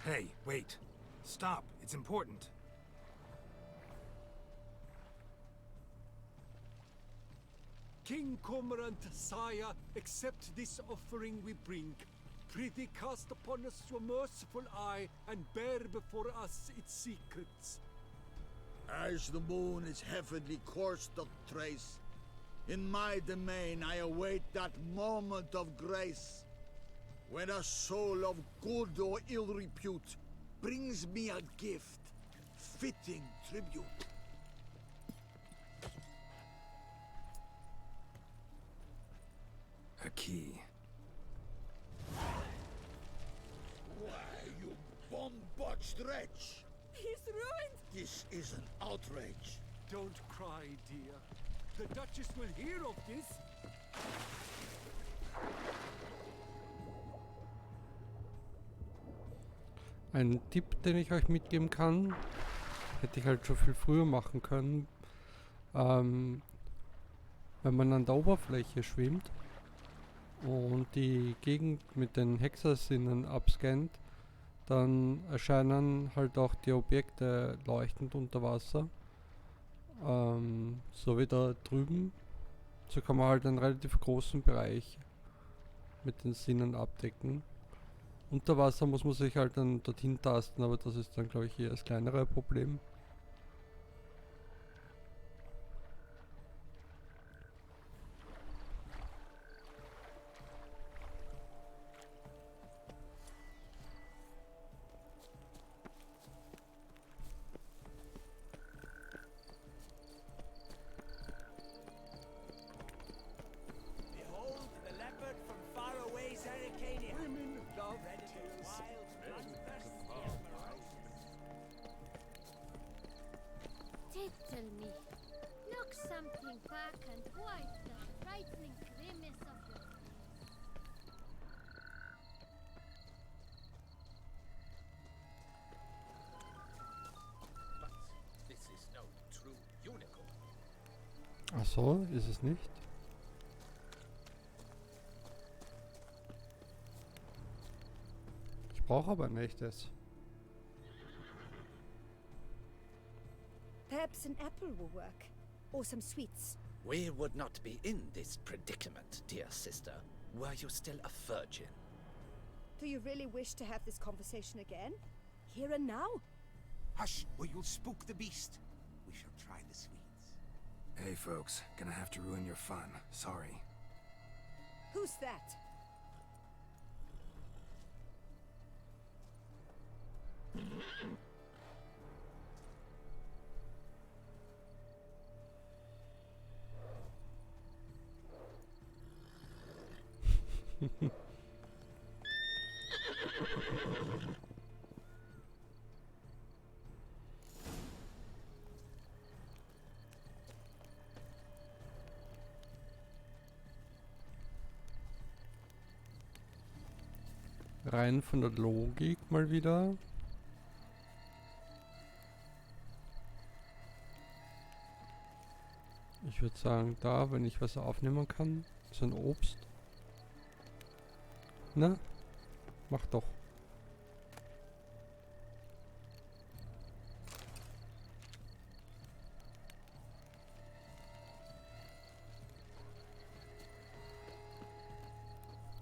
Hey, wait. Stop. It's important. King Cormorant, sire, accept this offering we bring. Prithee cast upon us your merciful eye, and bear before us its secrets. As the moon its heavenly course doth trace, in my domain I await that moment of grace, when a soul of good or ill repute brings me a gift, fitting tribute. A key. Why, you bomb-botched wretch! He's ruined! This is an outrage. Don't cry, dear. The Duchess will hear of this. Ein Tipp, den ich euch mitgeben kann, hätte ich halt schon viel früher machen können. Wenn man an der Oberfläche schwimmt und die Gegend mit den Hexersinnen abscannt, dann erscheinen halt auch die Objekte leuchtend unter Wasser. So wie da drüben. So kann man halt einen relativ großen Bereich mit den Sinnen abdecken. Unter Wasser muss man sich halt dann dorthin tasten, aber das ist dann, glaube ich, eher das kleinere Problem. Behold the leopard from far away Zerricania. Women love Predator tears. wild, bloodthirsty Tickle me. Look something back and wipe the frightening grimace of your face. But this is no true unicorn. Ach so, ist es nicht? Ich brauche aber ein echtes. Perhaps an apple will work. Or some sweets. We would not be in this predicament, dear sister, were you still a virgin. Do you really wish to have this conversation again? Here and now? Hush, or you'll spook the beast. We shall try the sweets. Hey, folks. Gonna have to ruin your fun. Sorry. Who's that? Rein von der Logik mal wieder. Ich würde sagen, da, wenn ich was aufnehmen kann, so ein Obst. Na, mach doch.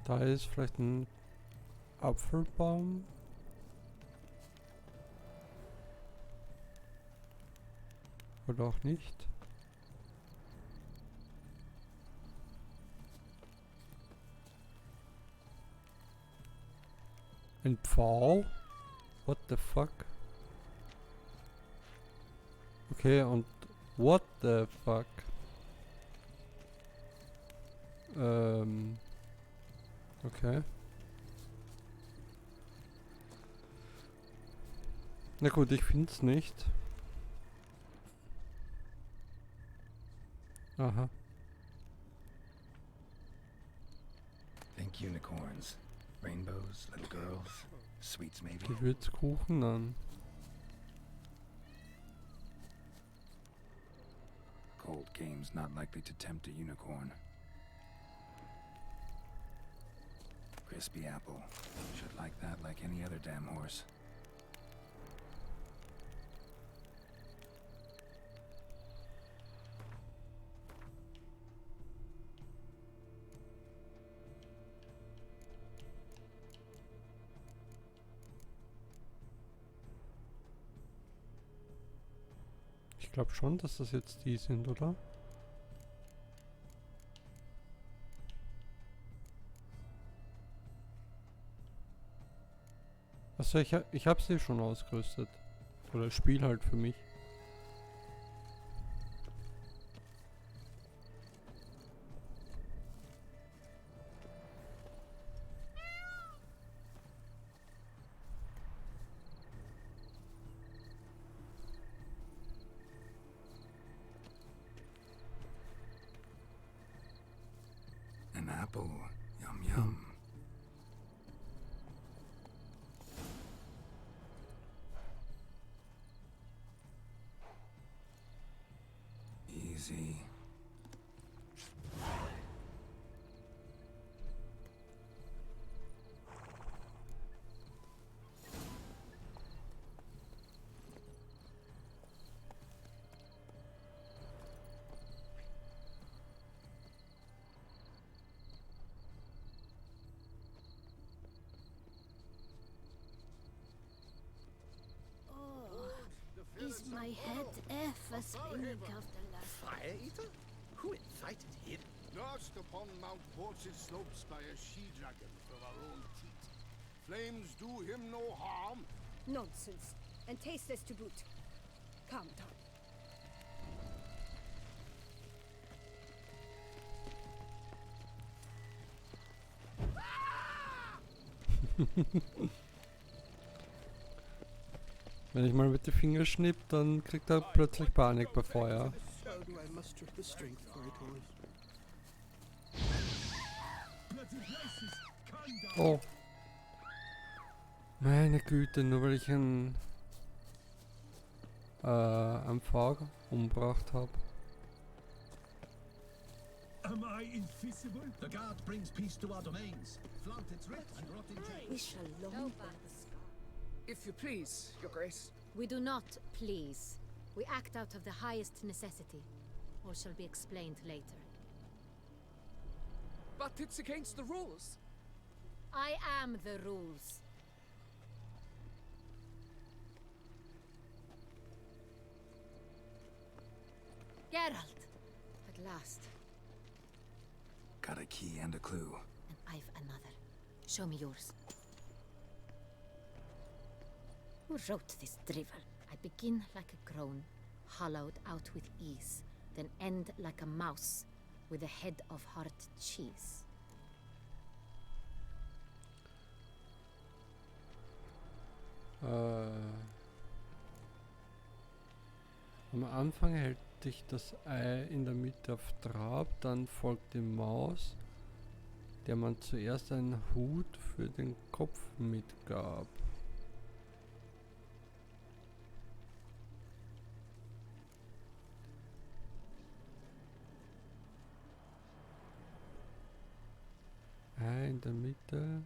Da ist vielleicht ein Apfelbaum. Oder auch nicht. Ein Pfau? What the fuck? Okay, und what the fuck? Okay. Na gut, ich find's nicht. Aha. Think unicorns. Rainbows, little girls, sweets maybe. Gewürzkuchen dann. Cold games not likely to tempt a unicorn. Crispy apple. Should like that like any other damn horse. glaube schon, dass das jetzt die sind, oder? Achso, ich habe sie schon ausgerüstet. Oder Spiel halt für mich. An apple. Yum yum. Easy. Is my head ever spinning after last? Fire Eater? Who invited him? Nursed upon Mount Port's slopes by a she-dragon of our own teat. Flames do him no harm. Nonsense. And tasteless to boot. Calm down. Wenn ich mal mit den Fingern schnipp, dann kriegt er plötzlich Panik bei Feuer. How do I muster the strength for it all? Oh. Meine Güte, nur weil ich einen Pfad umgebracht habe. Am I invisible? The guard brings peace to our domains. Flaunt its writ and rot in chains. We shall long bear the scar. If you please, Your Grace. We do not please. We act out of the highest necessity. All shall be explained later. But it's against the rules. I am the rules. Geralt! At last. Got a key and a clue. And I've another. Show me yours. Who wrote this drivel? I begin like a crone, hollowed out with ease, then end like a mouse, with a head of hard cheese. Am Anfang hält dich das Ei in der Mitte auf Trab, dann folgt die Maus, der man zuerst einen Hut für den Kopf mitgab. Ei in der Mitte.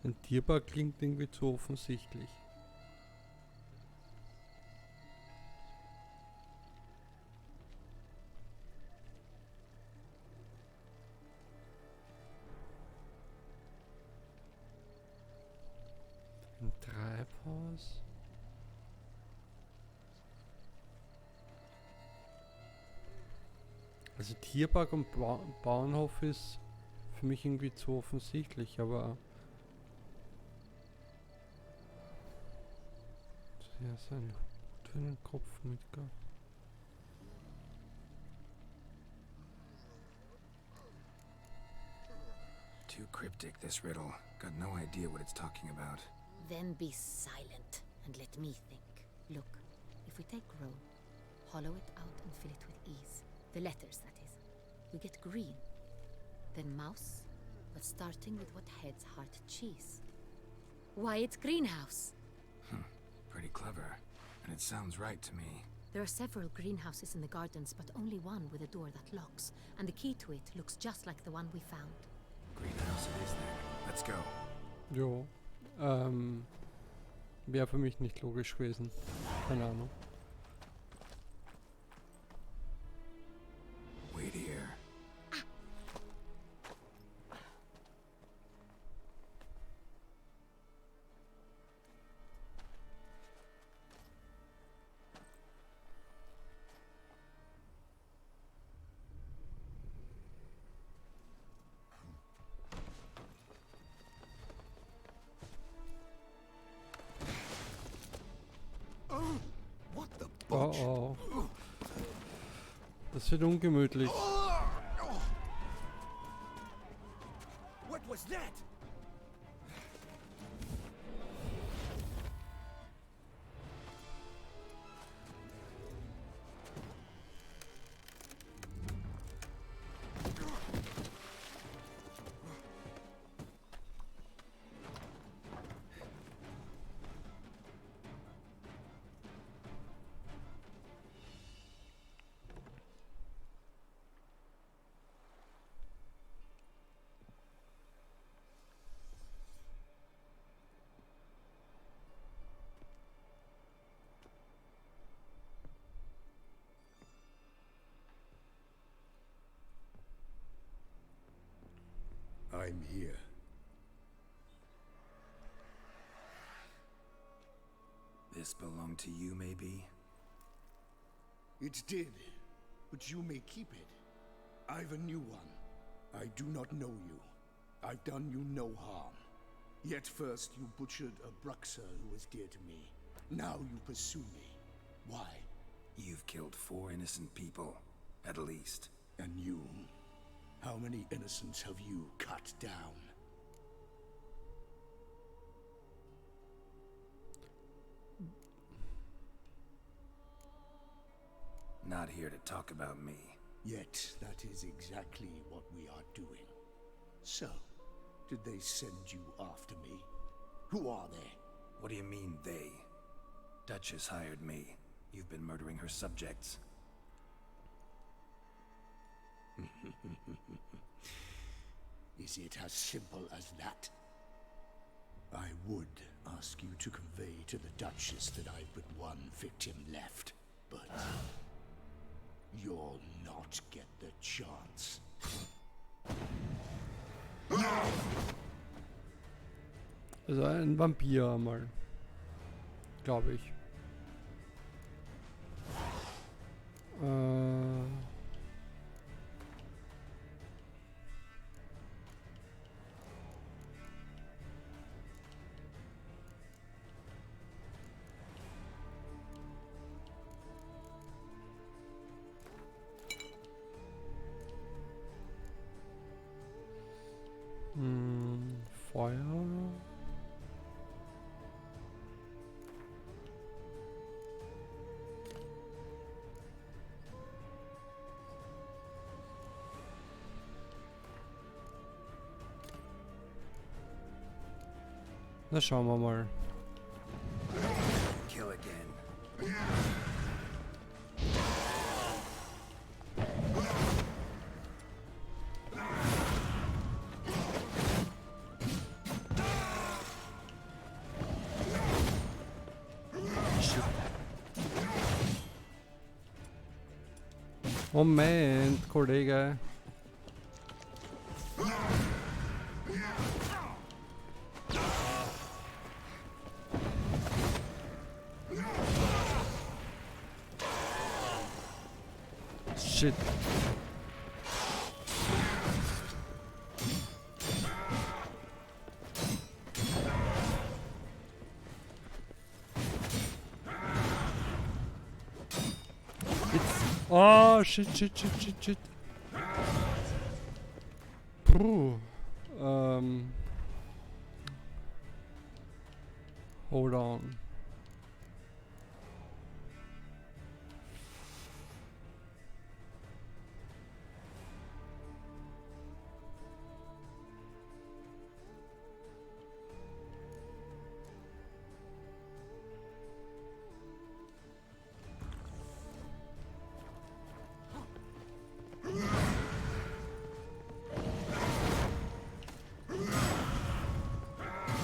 Ein Tierpark klingt irgendwie zu offensichtlich. Ein Treibhaus. Also Tierpark und Bauernhof ist für mich irgendwie zu offensichtlich, aber ja, sein Hut für den Kopf mitgab. Too cryptic, this riddle. Got no idea what it's talking about. Then be silent and let me think. Look, if we take row, hollow it out and fill it with ease. The letters, that is. We get green. Then mouse, but starting with what heads heart cheese. Why, it's greenhouse. Pretty clever. And it sounds right to me. There are several greenhouses in the gardens, but only one with a door that locks. And the key to it looks just like the one we found. Greenhouse it is then. Let's go. Jo. Wäre für mich nicht logisch gewesen. Keine Ahnung. Wait here. Es wird ungemütlich. What was that? I'm here. This belonged to you, maybe? It did, but you may keep it. I've a new one. I do not know you. I've done you no harm. Yet first you butchered a Bruxer who was dear to me. Now you pursue me. Why? You've killed 4 innocent people, at least. And you? How many innocents have you cut down? Not here to talk about me. Yet that is exactly what we are doing. So, did they send you after me? Who are they? What do you mean, they? Duchess hired me. You've been murdering her subjects. Is it as simple as that? I would ask you to convey to the Duchess that I've but one victim left, but you'll not get the chance. Also ein Vampir mal. Glaube ich. Feuer. Na, schauen wir mal. Kill again. Moment, Kollege. Shit. Oh, shit. Puh. Hold on.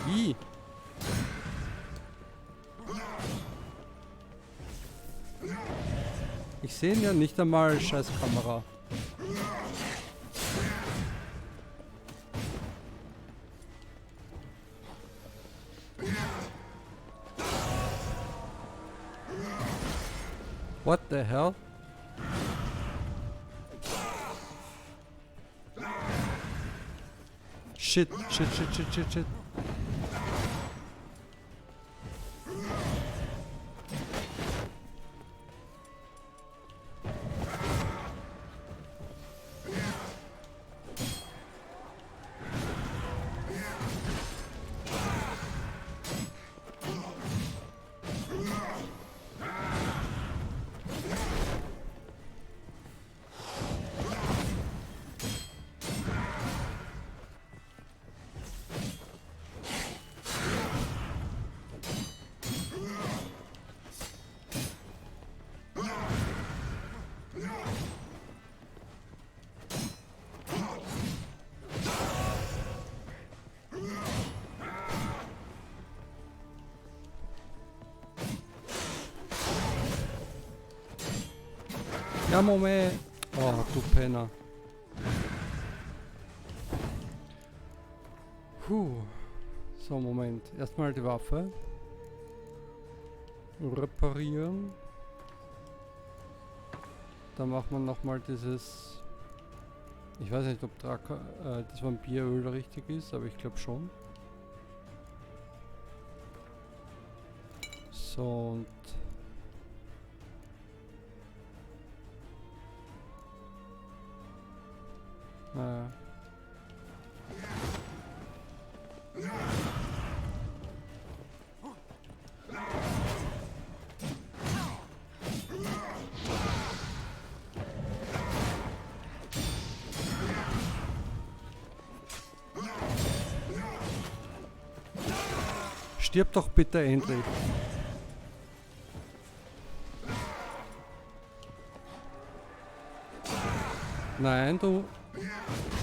Wie? Ich sehe ihn ja nicht einmal, scheiß Kamera. What the hell? Shit. Ja, Moment. Oh, du Penner. Puh. So, Moment. Erstmal die Waffe. Reparieren. Dann macht man nochmal dieses... Ich weiß nicht, ob das Vampiröl richtig ist, aber ich glaube schon. So, und... Naja. Stirb doch bitte endlich. Nein, du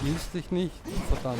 willst dich nicht, verdammt.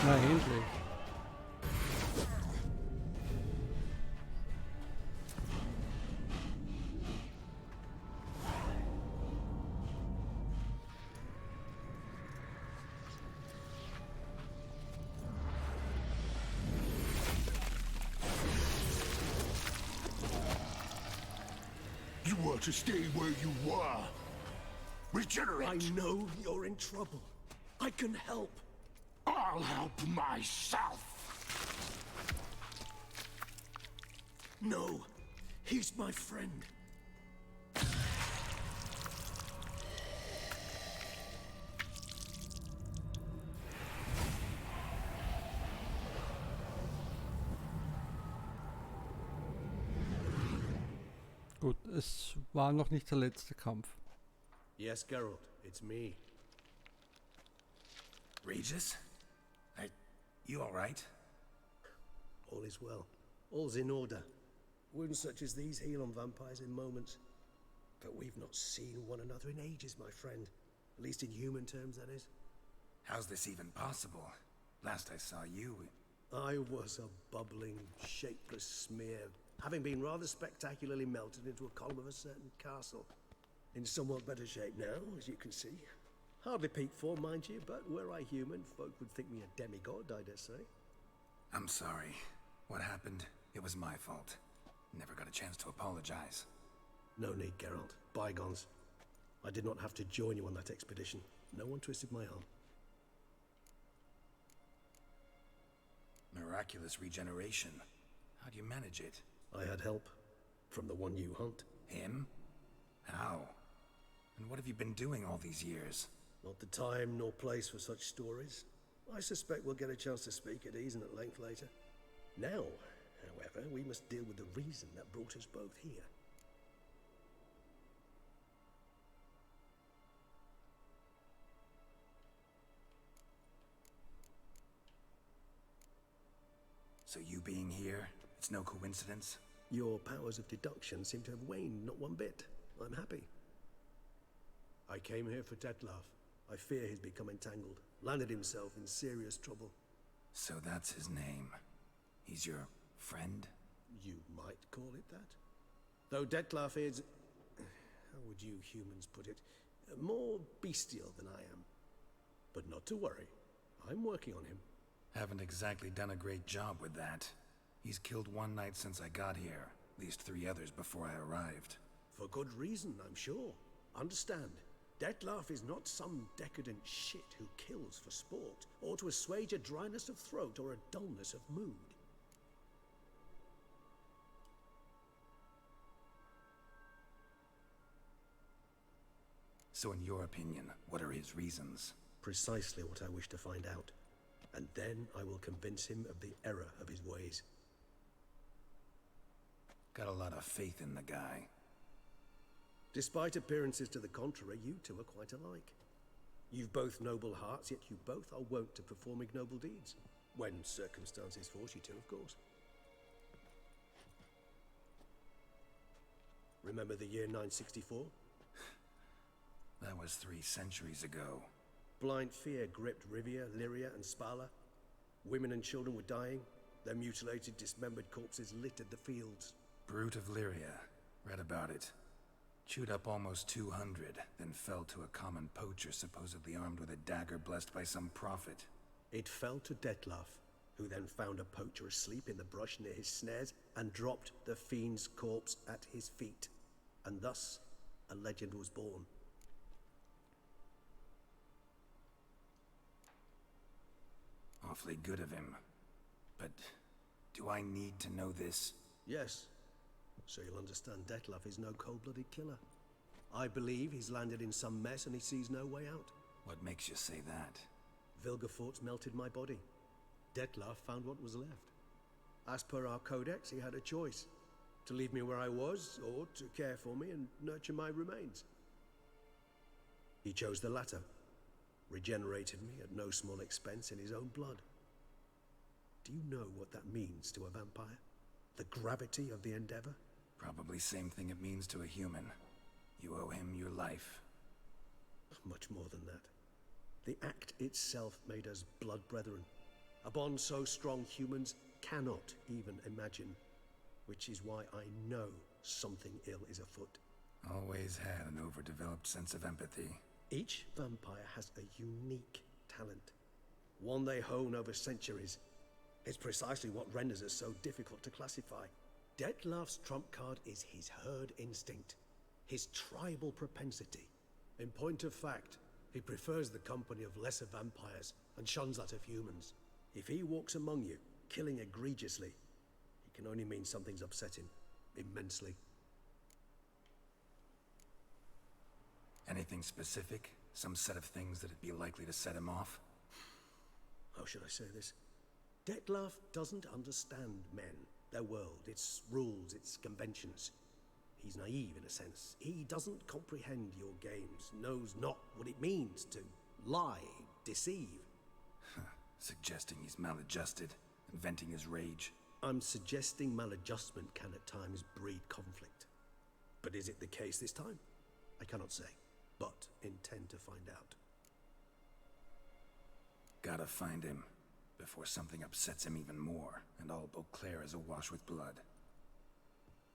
Na endlich. You want to stay where you were. Regenerate. I know you're in trouble. I can help. I'll help myself. No, he's my friend. Gut, es war noch nicht der letzte Kampf. Yes, Geralt, it's me. Regis? You alright? All is well. All's in order. Wounds such as these heal on vampires in moments. But we've not seen one another in ages, my friend. At least in human terms, that is. How's this even possible? Last I saw you... I was a bubbling, shapeless smear, having been rather spectacularly melted into a column of a certain castle. In somewhat better shape now, as you can see. Hardly peak form, mind you, but were I human, folk would think me a demigod, I dare say. I'm sorry. What happened? It was my fault. Never got a chance to apologize. No need, Geralt. Bygones. I did not have to join you on that expedition. No one twisted my arm. Miraculous regeneration. How do you manage it? I had help. From the one you hunt. Him? How? And what have you been doing all these years? Not the time nor place for such stories. I suspect we'll get a chance to speak at ease and at length later. Now, however, we must deal with the reason that brought us both here. So you being here, it's no coincidence? Your powers of deduction seem to have waned not one bit. I'm happy. I came here for Detlef. I fear he's become entangled, landed himself in serious trouble. So that's his name. He's your friend? You might call it that. Though Detlef is... how would you humans put it? More bestial than I am. But not to worry. I'm working on him. Haven't exactly done a great job with that. He's killed one knight since I got here. At least 3 others before I arrived. For good reason, I'm sure. Understand. Detlef is not some decadent shit who kills for sport, or to assuage a dryness of throat or a dullness of mood. So in your opinion, what are his reasons? Precisely what I wish to find out. And then I will convince him of the error of his ways. Got a lot of faith in the guy. Despite appearances to the contrary, you two are quite alike. You've both noble hearts, yet you both are wont to perform ignoble deeds. When circumstances force you to, of course. Remember the year 964? That was 3 centuries ago. Blind fear gripped Rivia, Lyria, and Spala. Women and children were dying. Their mutilated, dismembered corpses littered the fields. Brute of Lyria. Read about it. Chewed up almost 200, then fell to a common poacher supposedly armed with a dagger blessed by some prophet. It fell to Detlaf, who then found a poacher asleep in the brush near his snares and dropped the fiend's corpse at his feet. And thus, a legend was born. Awfully good of him. But do I need to know this? Yes. So you'll understand Detlaf is no cold-blooded killer. I believe he's landed in some mess and he sees no way out. What makes you say that? Vilgefortz melted my body. Detlaf found what was left. As per our codex, he had a choice. To leave me where I was, or to care for me and nurture my remains. He chose the latter. Regenerated me at no small expense in his own blood. Do you know what that means to a vampire? The gravity of the endeavor? Probably same thing it means to a human. You owe him your life. Much more than that. The act itself made us blood brethren. A bond so strong humans cannot even imagine. Which is why I know something ill is afoot. Always had an overdeveloped sense of empathy. Each vampire has a unique talent. One they hone over centuries. It's precisely what renders us so difficult to classify. Detlaf's trump card is his herd instinct. His tribal propensity. In point of fact, he prefers the company of lesser vampires and shuns that of humans. If he walks among you, killing egregiously, it can only mean something's upset him immensely. Anything specific? Some set of things that'd be likely to set him off? How should I say this? Detlaf doesn't understand men, their world, its rules, its conventions. He's naive in a sense. He doesn't comprehend your games, knows not what it means to lie, deceive. Suggesting he's maladjusted, and venting his rage. I'm suggesting maladjustment can at times breed conflict. But is it the case this time? I cannot say, but intend to find out. Gotta find him, before something upsets him even more, and all Beauclair is awash with blood.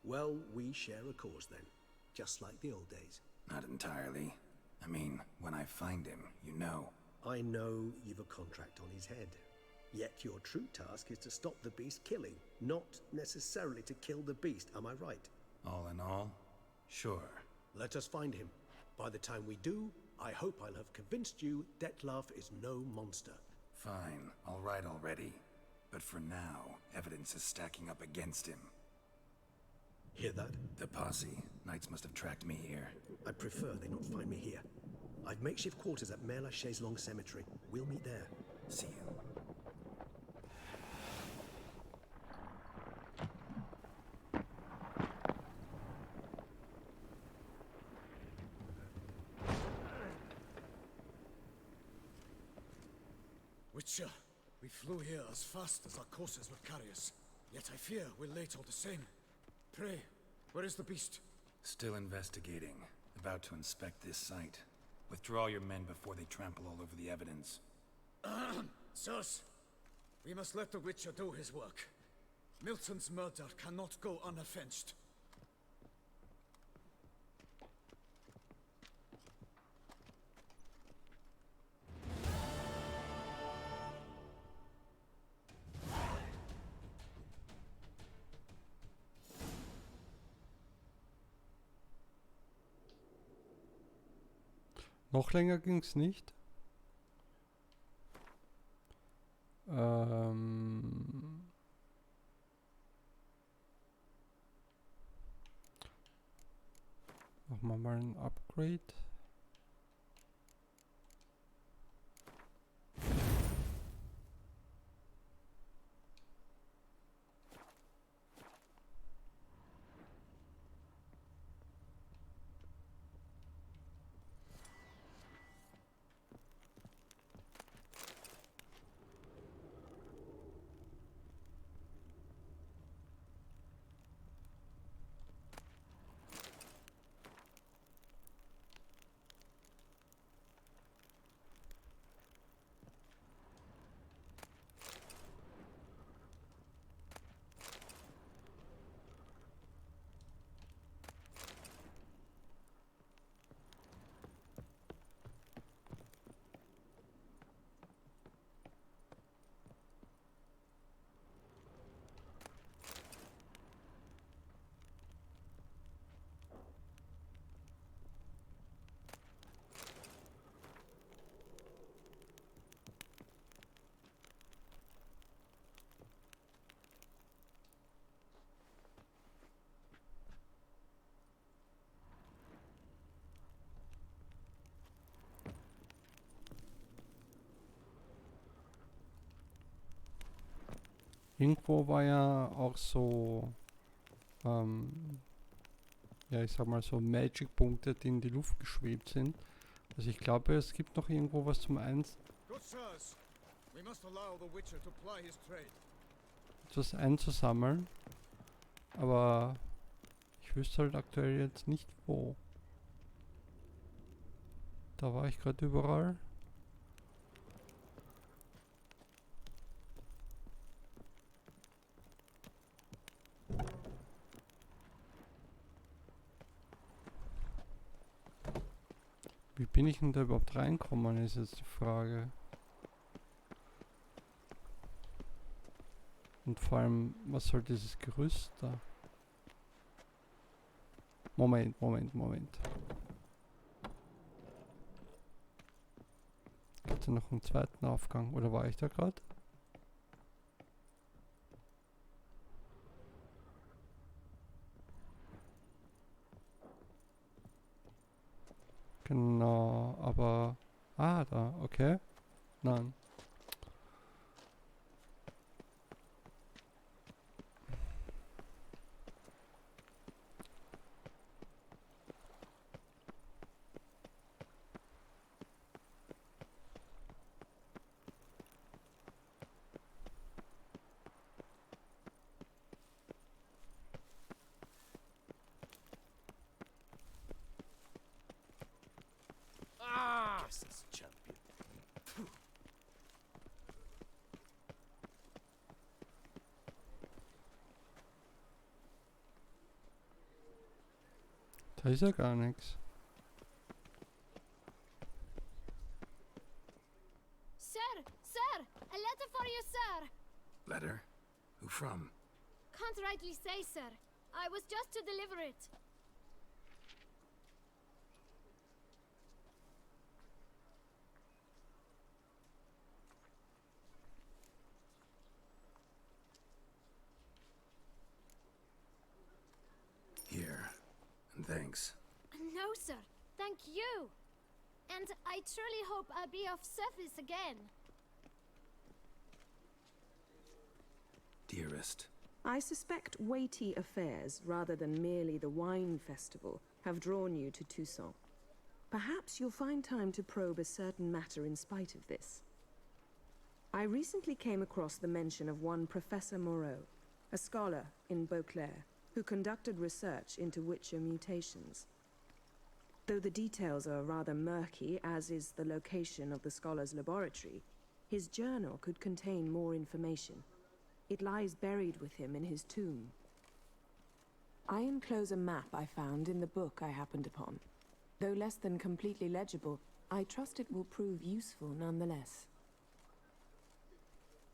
Well, we share a cause then, just like the old days. Not entirely. I mean, when I find him, you know. I know you've a contract on his head. Yet your true task is to stop the beast killing, not necessarily to kill the beast, am I right? All in all, sure. Let us find him. By the time we do, I hope I'll have convinced you Detlaf is no monster. Fine, all right already. But for now, evidence is stacking up against him. Hear that? The posse. Knights must have tracked me here. I prefer they not find me here. I've makeshift quarters at Mère Lachaise Long Cemetery. We'll meet there. See you. Witcher, we flew here as fast as our courses would carry us. Yet I fear we're late all the same. Pray, where is the beast? Still investigating. About to inspect this site. Withdraw your men before they trample all over the evidence. Sirs, we must let the Witcher do his work. Milton's murder cannot go unavenged. Noch länger ging's nicht. Machen wir mal ein Upgrade. Irgendwo war ja auch so, ja, ich sag mal so Magic-Punkte, die in die Luft geschwebt sind. Also ich glaube, es gibt noch irgendwo was zum Good sirs, we must allow the Witcher to ply his trade. etwas einzusammeln. Aber ich wüsste halt aktuell jetzt nicht wo. Da war ich gerade überall. Wie bin ich denn da überhaupt reinkommen, ist jetzt die Frage. Und vor allem, was soll dieses Gerüst da? Moment. Gibt es noch einen zweiten Aufgang? Oder war ich da gerade? Genau, aber... Ah, da, okay. Nein. Guess it's champion. Da ist ja gar nichts. Sir! Sir! A letter for you, sir! Letter? Who from? Can't rightly say, sir. I was just to deliver it. Here. And thanks. No, sir. Thank you. And I truly hope I'll be of service again. Dearest. I suspect weighty affairs, rather than merely the wine festival, have drawn you to Toussaint. Perhaps you'll find time to probe a certain matter in spite of this. I recently came across the mention of one Professor Moreau, a scholar in Beauclair, who conducted research into Witcher mutations. Though the details are rather murky, as is the location of the scholar's laboratory, his journal could contain more information. It lies buried with him in his tomb. I enclose a map I found in the book I happened upon. Though less than completely legible, I trust it will prove useful nonetheless.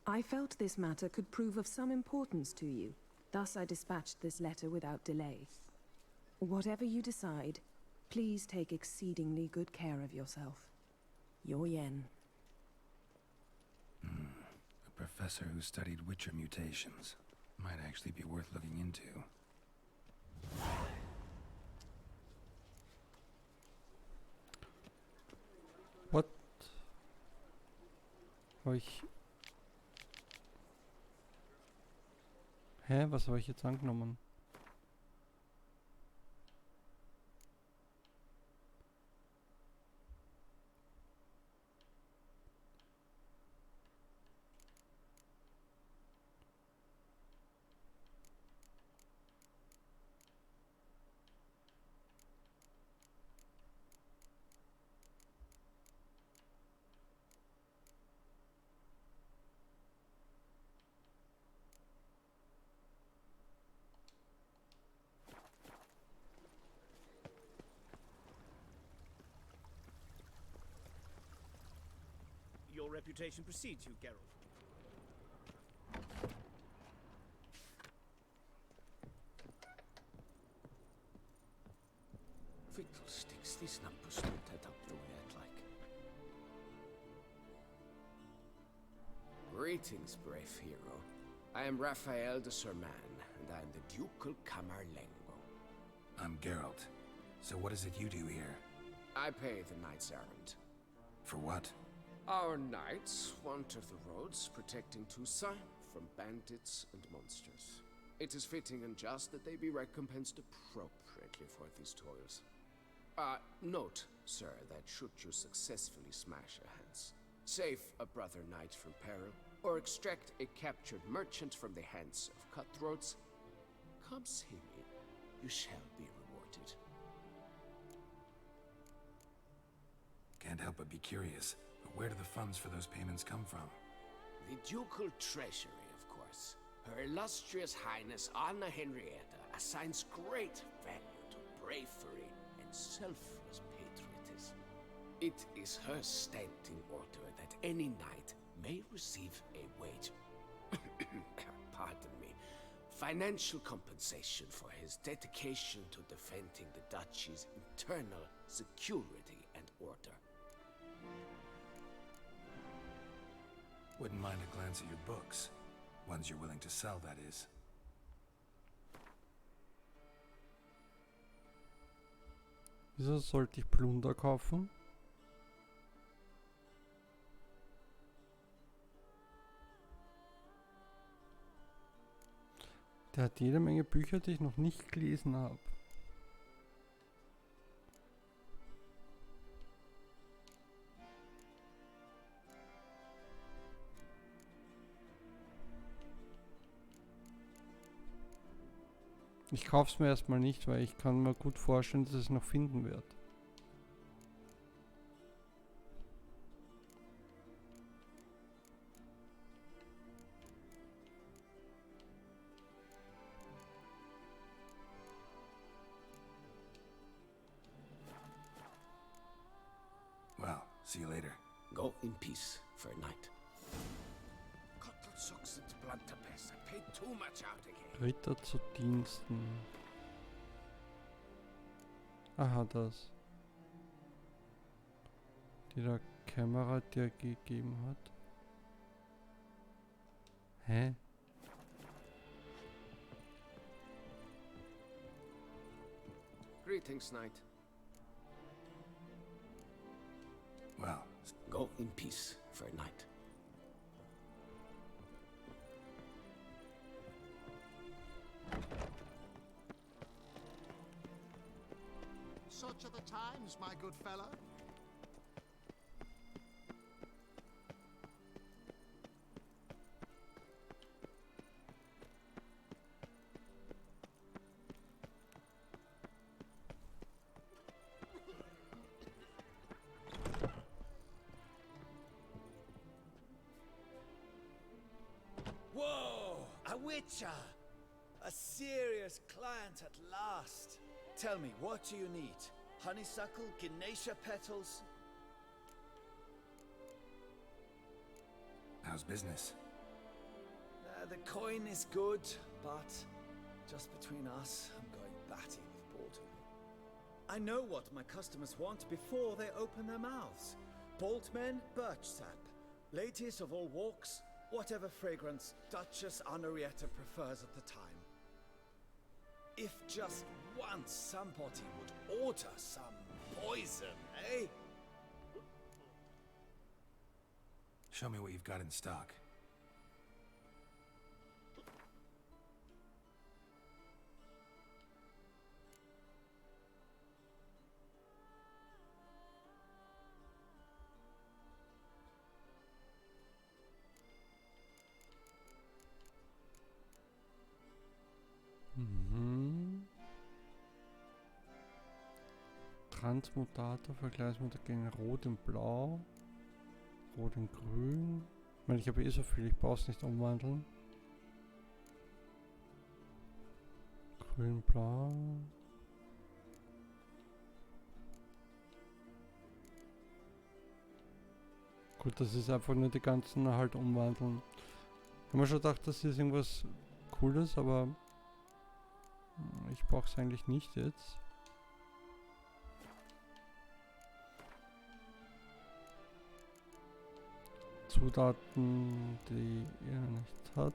I felt this matter could prove of some importance to you, thus I dispatched this letter without delay. Whatever you decide, please take exceedingly good care of yourself. Your Yen. A professor who studied Witcher mutations. Might actually be worth looking into. What? Habe ich... Hä? Was habe ich jetzt angenommen? Your reputation precedes you, Geralt. Fiddlesticks, this number stood that up the way I'd like. Greetings, brave hero. I am Raphael de Serman, and I am the Ducal Camarlengo. I'm Geralt. So what is it you do here? I pay the knight's errand. For what? Our knights wander the roads, protecting Toussaint, from bandits and monsters. It is fitting and just that they be recompensed appropriately for these toils. Note, sir, that should you successfully smash a Hans, save a brother knight from peril, or extract a captured merchant from the hands of cutthroats, come see me. You shall be rewarded. Can't help but be curious. But where do the funds for those payments come from? The ducal treasury, of course. Her illustrious highness Anna Henrietta assigns great value to bravery and selfless patriotism. It is her standing order that any knight may receive a wage, pardon me, financial compensation for his dedication to defending the duchy's internal security and order. Wouldn't mind a glance at your books. Ones you're willing to sell, that is. Wieso sollte ich Plunder kaufen? Der hat jede Menge Bücher, die ich noch nicht gelesen habe. Ich kaufe es mir erstmal nicht, weil ich kann mir gut vorstellen, dass ich es noch finden werde. Well, see you later. Go in peace for a night. Cottle sucks its blunderbuss. I paid too much out again. Ritter zu Diensten. Aha, das. Die der Kamera dir gegeben hat. Hä? Greetings, knight. Well, go in peace for a night. Such are the times, my good fellow. Whoa! A witcher! A serious client at last. Tell me, what do you need? Honeysuckle, Ganesha petals? how's business? The coin is good, but just between us, I'm going batty with boredom. I know what my customers want before they open their mouths. Boltmen, birch sap. Ladies of all walks, whatever fragrance Duchess Henrietta prefers at the time. If just once somebody would order some poison, eh? Show me what you've got in stock. Transmutator, Vergleichsmutter gegen Rot und Blau, Rot und Grün. Ich meine, ich habe eh so viel, ich brauche es nicht umwandeln. Grün, Blau. Gut, das ist einfach nur die ganzen halt umwandeln. Ich habe mir schon gedacht, das ist irgendwas Cooles, aber ich brauche es eigentlich nicht jetzt. Zutaten, die er nicht hat.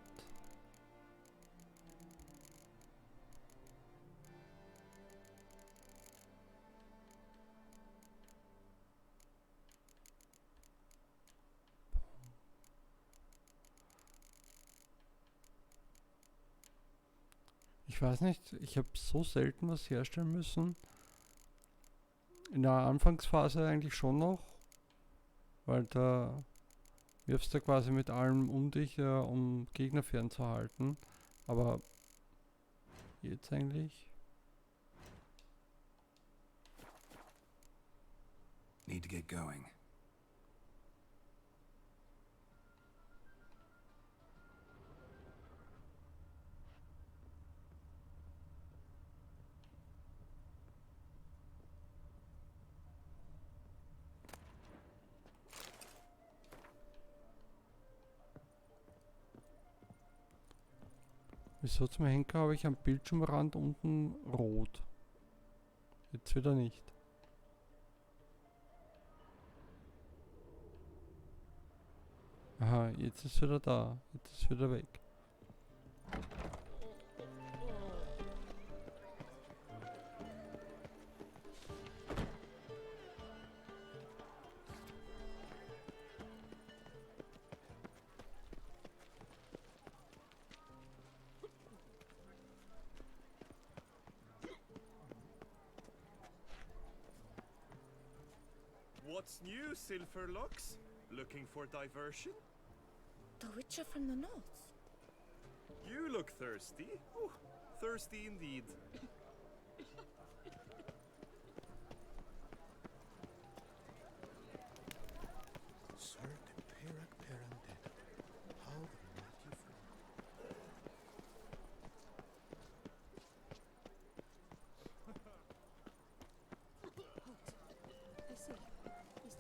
Ich weiß nicht, ich habe so selten was herstellen müssen. In der Anfangsphase eigentlich schon noch, weil da wirfst du quasi mit allem um dich, um Gegner fernzuhalten. Aber jetzt eigentlich. Need to get going. Wieso zum Henker habe ich am Bildschirmrand unten rot? Jetzt wieder nicht. Aha, jetzt ist wieder da. Jetzt ist wieder weg. What's new, Silverlocks? Looking for diversion? The Witcher from the North. You look thirsty. Oh, thirsty indeed. Sir Temperak Peranded. How the mighty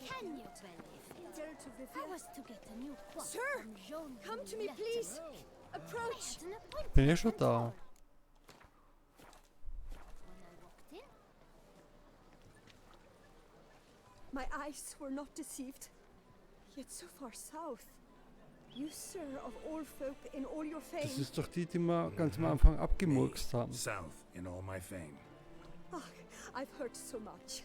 Can you believe it? I was to get a new quaff Sir, from Jean come to me, please. Approach. Bin ich schon da? My eyes were not deceived. Yet so far south. You, sir, of all folk in all your fame. Das ist doch die, die wir ganz am Anfang abgemurkst haben. South in all my fame. Ah, I've heard so much.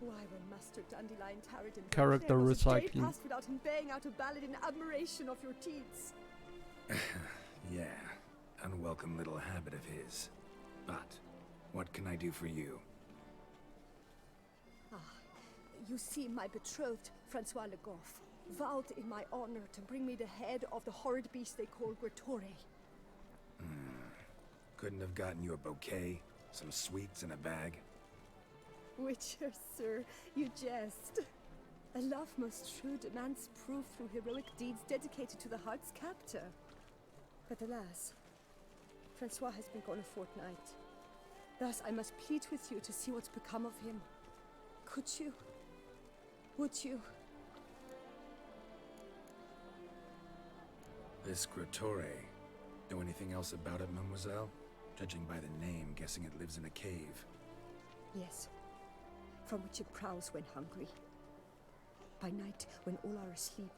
Why, when Master Dandelion tarried in Character Bethlehem, was a day recycling. passed without him baying out a ballad in admiration of your deeds. Yeah, unwelcome little habit of his. But what can I do for you? Ah, you see, my betrothed, Francois Le Goff, vowed in my honor to bring me the head of the horrid beast they call Gretore. Couldn't have gotten you a bouquet, some sweets in a bag? Witcher, sir, you jest. A love most true demands proof through heroic deeds dedicated to the heart's captor. But alas, Francois has been gone a fortnight. Thus I must plead with you to see what's become of him. Could you? Would you? This Gretore. Know anything else about it, mademoiselle? Judging by the name, guessing it lives in a cave. Yes. From which it prowls when hungry. By night, when all are asleep,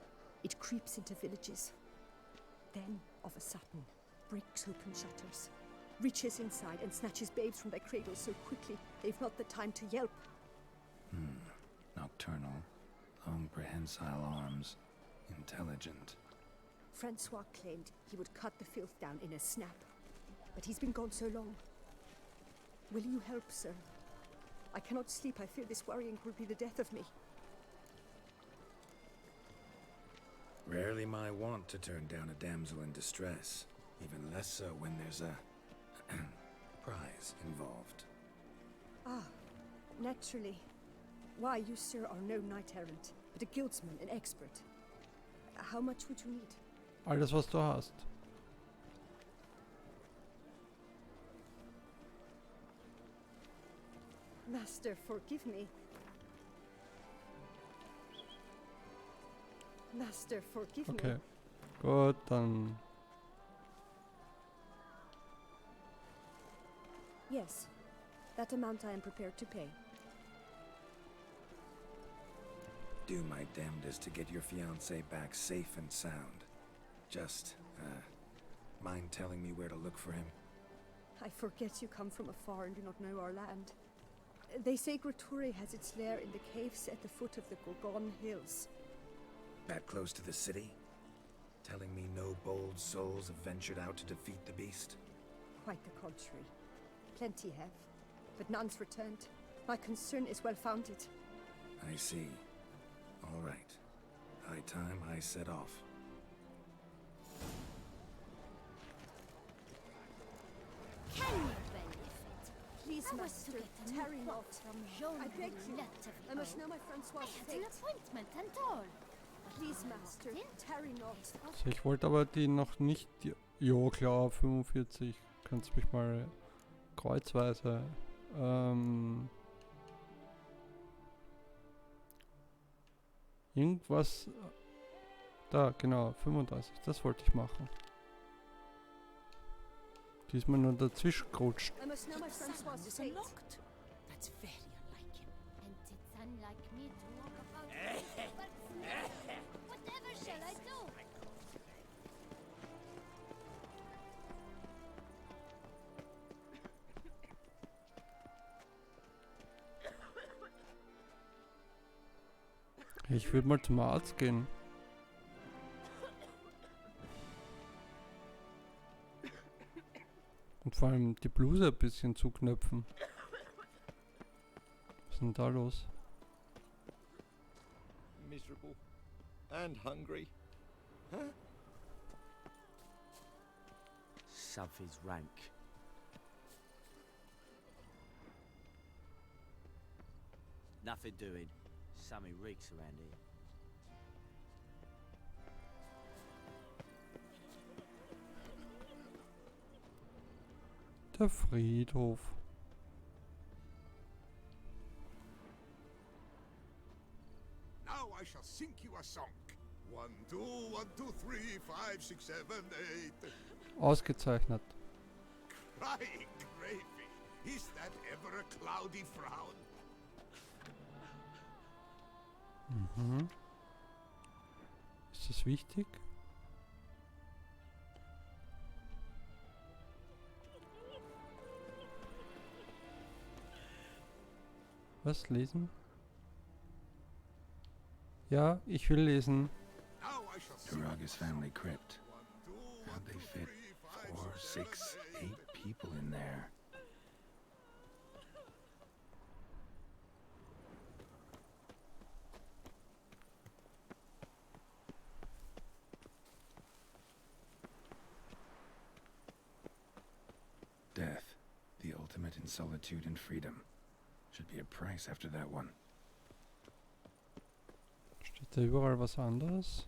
it creeps into villages. Then, of a sudden, breaks open shutters, reaches inside and snatches babes from their cradles so quickly they've not the time to yelp. Nocturnal, long prehensile arms, intelligent. Francois claimed he would cut the filth down in a snap, but he's been gone so long. Will you help, sir? I cannot sleep. I fear this worrying will be the death of me. Rarely my wont to turn down a damsel in distress, even less so when there's a prize involved. Ah, naturally. Why, you, sir, are no knight-errant, but a guildsman, an expert. How much would you need? Alles, was du hast. Master, forgive me. Master, forgive Okay. me. Gut, dann. Yes, that amount I am prepared to pay. Do my damnedest to get your fiancé back safe and sound. Just, mind telling me where to look for him? I forget you come from afar and do not know our land. They say Gretore has its lair in the caves at the foot of the Gorgon Hills. That close to the city? Telling me no bold souls have ventured out to defeat the beast? Quite the contrary. Plenty have, but none's returned. My concern is well founded. I see. All right. High time I set off. Can you believe it? Please, I was to master, get a tarry new not. quote from Jean I beg you. I must know my I Francois' had an fate. appointment and all. Please, master, tarry not. So, ich wollte aber die noch nicht... Jo, klar, 45. Kannst mich mal kreuzweise... Irgendwas... Da, genau, 35. Das wollte ich machen. Diesmal nur dazwischen gerutscht. I must know my Francois' fate. That's very unlike him. And it's unlike me to walk about but whatever shall I do? Ich würde mal zum Arzt gehen. Und vor allem die Bluse ein bisschen zuknöpfen. Was ist denn da los? Miserable and hungry. Huh? Something's rank. Nothing doing. Something reeks around here. Der Friedhof. Now I shall sing you a song. 1, 2, 1, 2, 3, 5, 6, 7, 8. Ausgezeichnet. Crying gravy. Is that ever a cloudy frown? Mhm. Ist das wichtig? Was lesen? Ja, ich will lesen. Duraga's family crypt. How'd they fit 4, 6, 8 people in there? Death, the ultimate in solitude and freedom. Should be a price after that one. Steht da überall was anderes?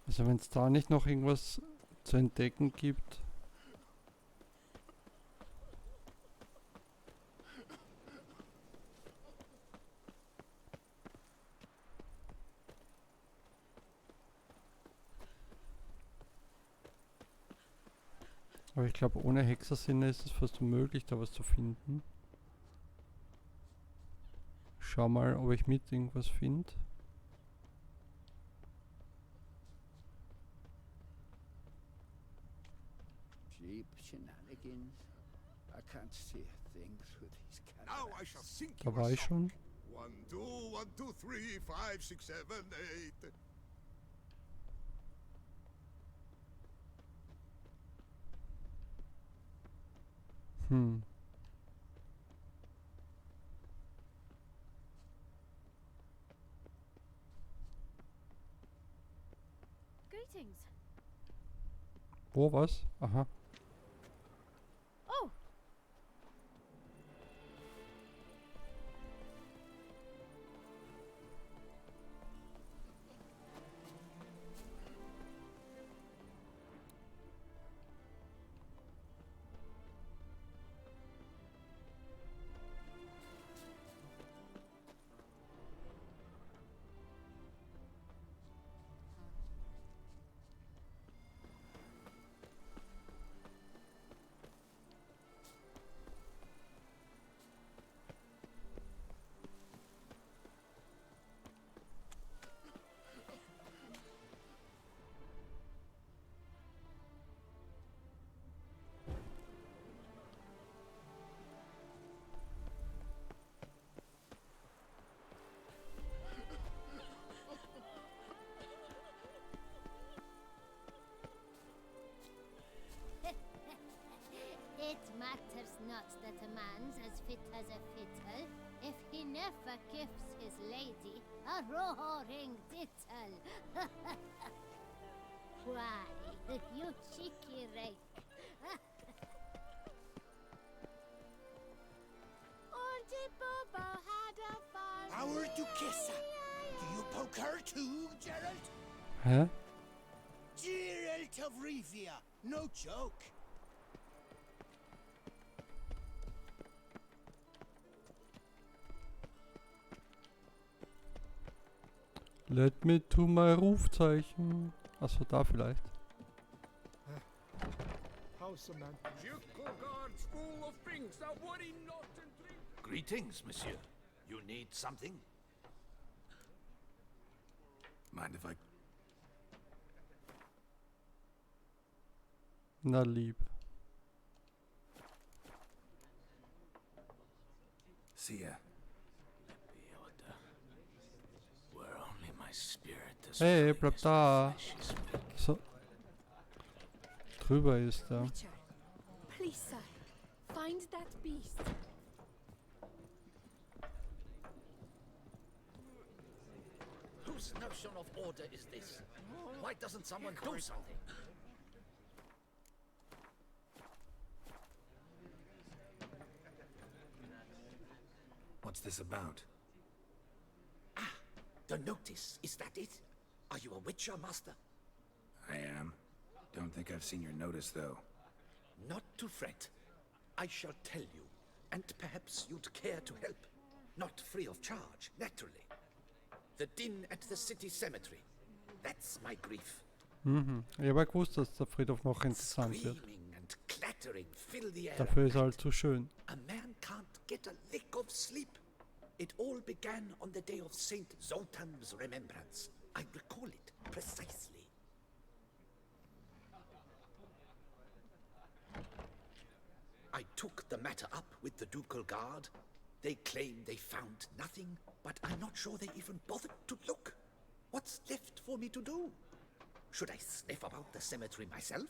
Also wenn es da nicht noch irgendwas zu entdecken gibt. Aber ich glaube, ohne Hexersinne ist es fast unmöglich, da was zu finden. Schau mal, ob ich mit irgendwas finde. Cheap shenanigans. I can't see a thing through these cataracts. Now I shall sing Da you war a ich song. schon. 1, 2, 1, 2, 3, 5, 6, 7, 8. Greetings. Wo was? Aha. Oh, as a fiddle if he never gives his lady a roaring tittle. Why, you cheeky rake. Auntie Bobo had a fun. Our Duchessa. Do you poke her too, Geralt? Hä? Geralt of Rivia. No joke. Let me to my Rufzeichen. Achso, da vielleicht. How's a man? Guards full of things that worry not and drink. Greetings, monsieur. You need something? Mind if I... Na lieb. See ya. Where only my spirit is Hey, bleib da. So. Drüber ist er. Witcher, please, sir, find that beast. Whose notion of order is this? Why doesn't someone do something? What's this about? The notice, is that it? Are you a witcher, master? I am. Don't think I've seen your notice, though. Not to fret. I shall tell you, and perhaps you'd care to help. Not free of charge, naturally. The din at the city cemetery. That's my grief. Mhm. Ich habe gewusst, dass der Friedhof noch interessant wird. Screaming and clattering fill the air. Dafür ist er halt zu schön. A man can't get a lick of sleep. It all began on the day of Saint Zoltan's remembrance. I recall it precisely. I took the matter up with the ducal guard. They claim they found nothing, but I'm not sure they even bothered to look. What's left for me to do? Should I sniff about the cemetery myself?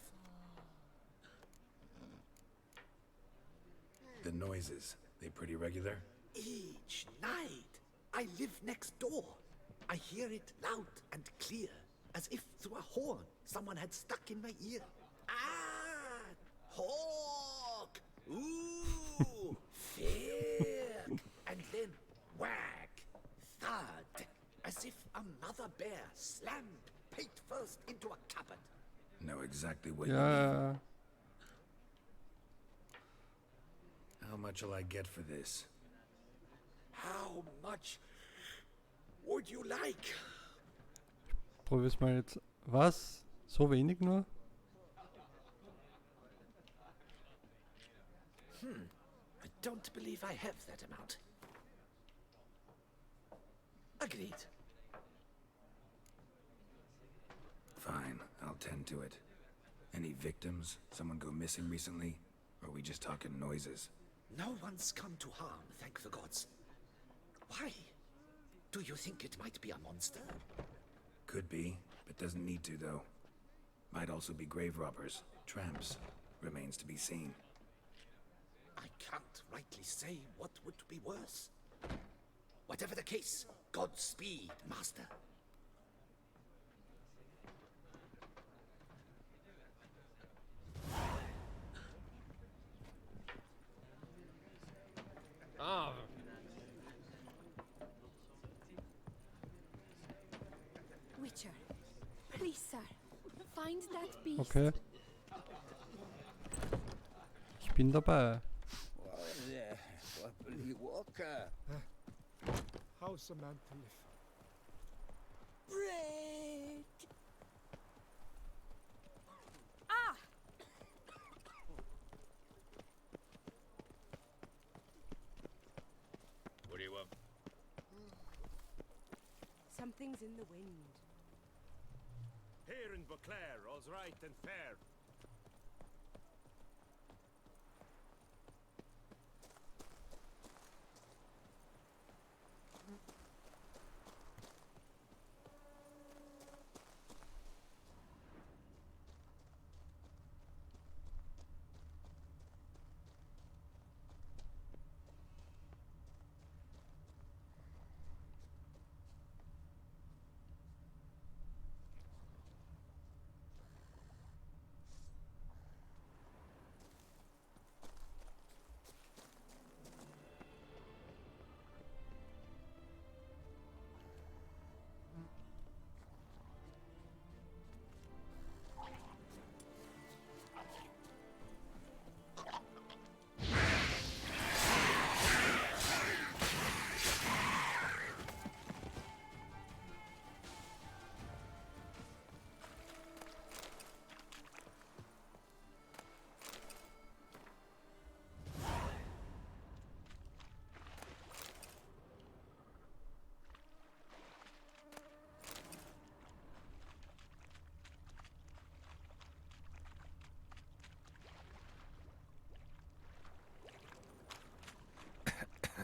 The noises, they pretty regular? Each night. I live next door. I hear it loud and clear, as if through a horn someone had stuck in my ear. Ah! Hawk! Ooh! Fear! And then whack! Thud! As if a mother bear slammed pate first into a cupboard. Know exactly what you mean. Ja. How much'll I get for this? How much would you like? Probier's mal jetzt. Was? So wenig nur? I don't believe I have that amount. Agreed. Fine, I'll tend to it. Any victims? Someone go missing recently? Or are we just talking noises? No one's come to harm, thank the gods. Why? Do you think it might be a monster? Could be, but doesn't need to, though. Might also be grave robbers, tramps. Remains to be seen. I can't rightly say what would be worse. Whatever the case, Godspeed, master. Ah. Witcher, please, sir, find that beast. Okay. Ich bin dabei. Walker. How's a man to live? Break! Ah! What do you want? Something's in the wind. Here in Beauclair, all's right and fair.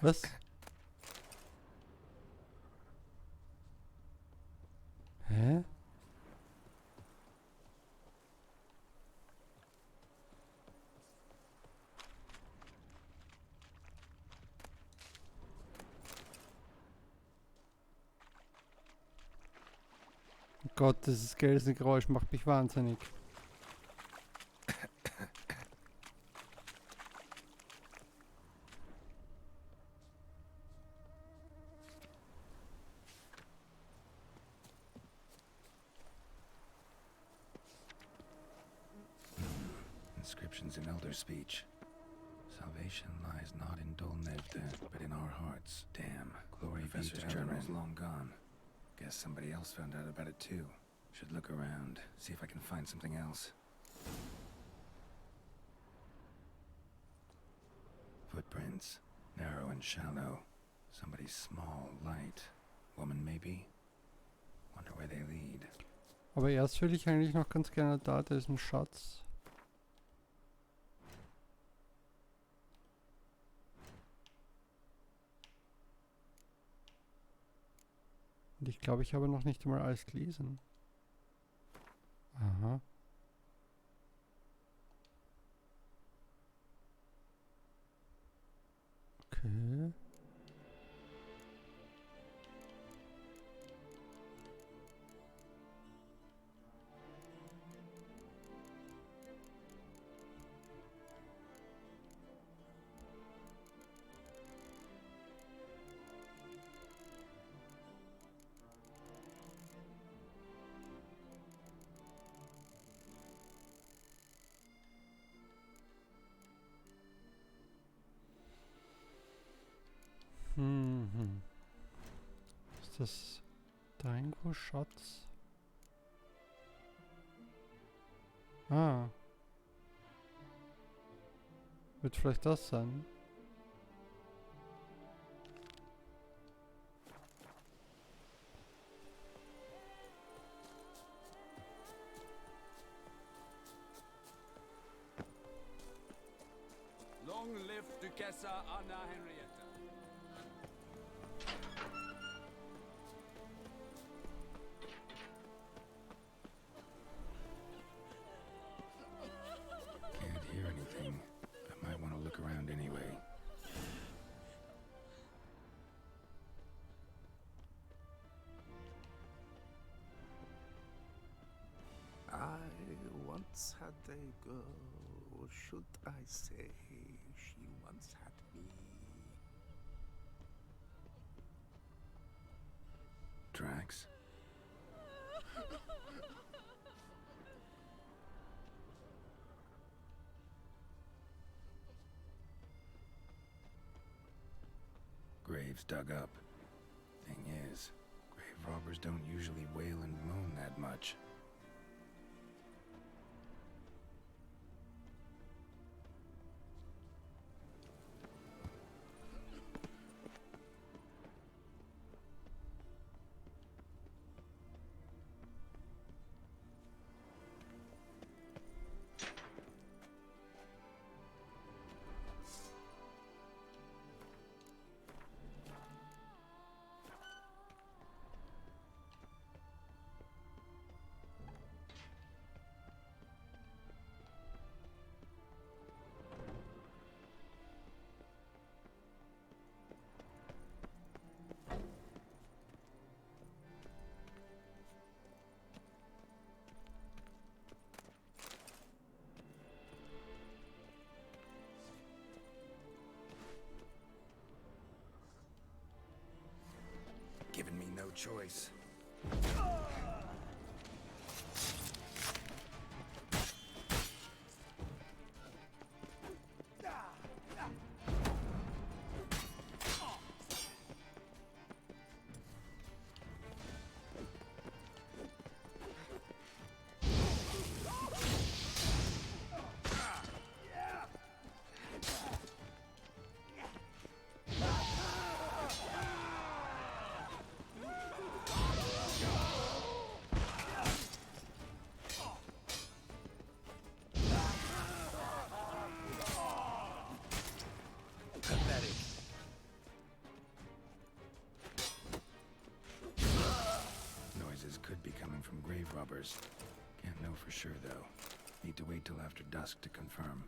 Was? Hä? Oh Gott, dieses Gelsengeräusch macht mich wahnsinnig. Inscriptions in Elder speech. Salvation lies not in Dolnevde, but in our hearts. Damn, glory be to Journal's long gone. Guess somebody else found out about it too. Should look around, see if I can find something else. Footprints, narrow and shallow. Somebody small, light. Woman maybe? Wonder where they lead. Aber erst will ich eigentlich noch ganz gerne da diesen Schatz. Und ich glaube, ich habe noch nicht einmal alles gelesen. Aha. Okay. Ist das da irgendwo Schatz? Ah. Wird vielleicht das sein? Long live Duchessa Anna Henrietta. Can't hear anything, but might want to look around anyway. I once had a girl, or should I say, she once had me. Tracks? Graves dug up. Thing is, grave robbers don't usually wail and moan that much. Given me no choice. whispers. Can't know for sure, though. Need to wait till after dusk to confirm.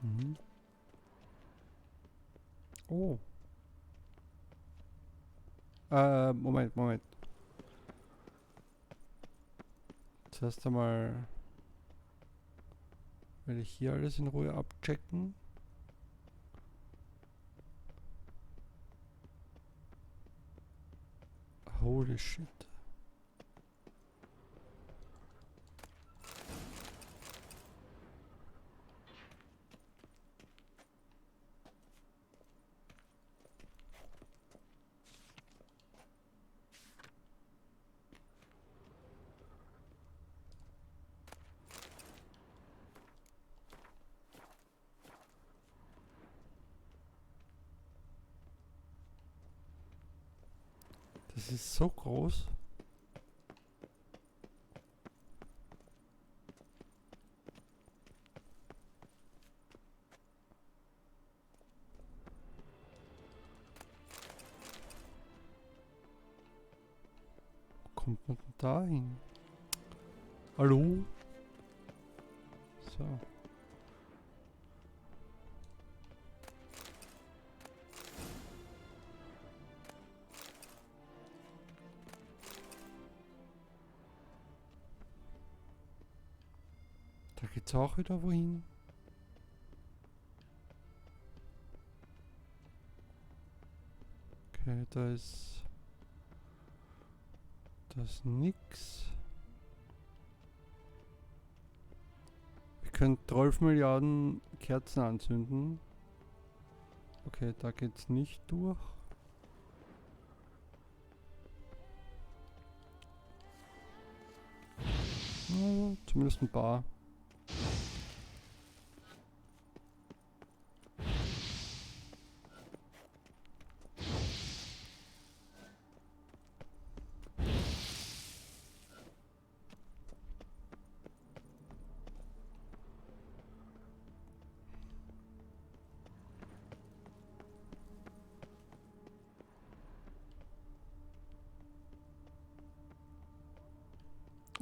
Mhm. Oh. Moment. Zuerst einmal werde ich hier alles in Ruhe abchecken. Holy shit. Das ist so groß. Wo kommt man denn da hin? Hallo? So. Da geht's auch wieder wohin. Okay, da ist nix. Wir können 12 Milliarden Kerzen anzünden. Okay, da geht's nicht durch. Ja, zumindest ein paar.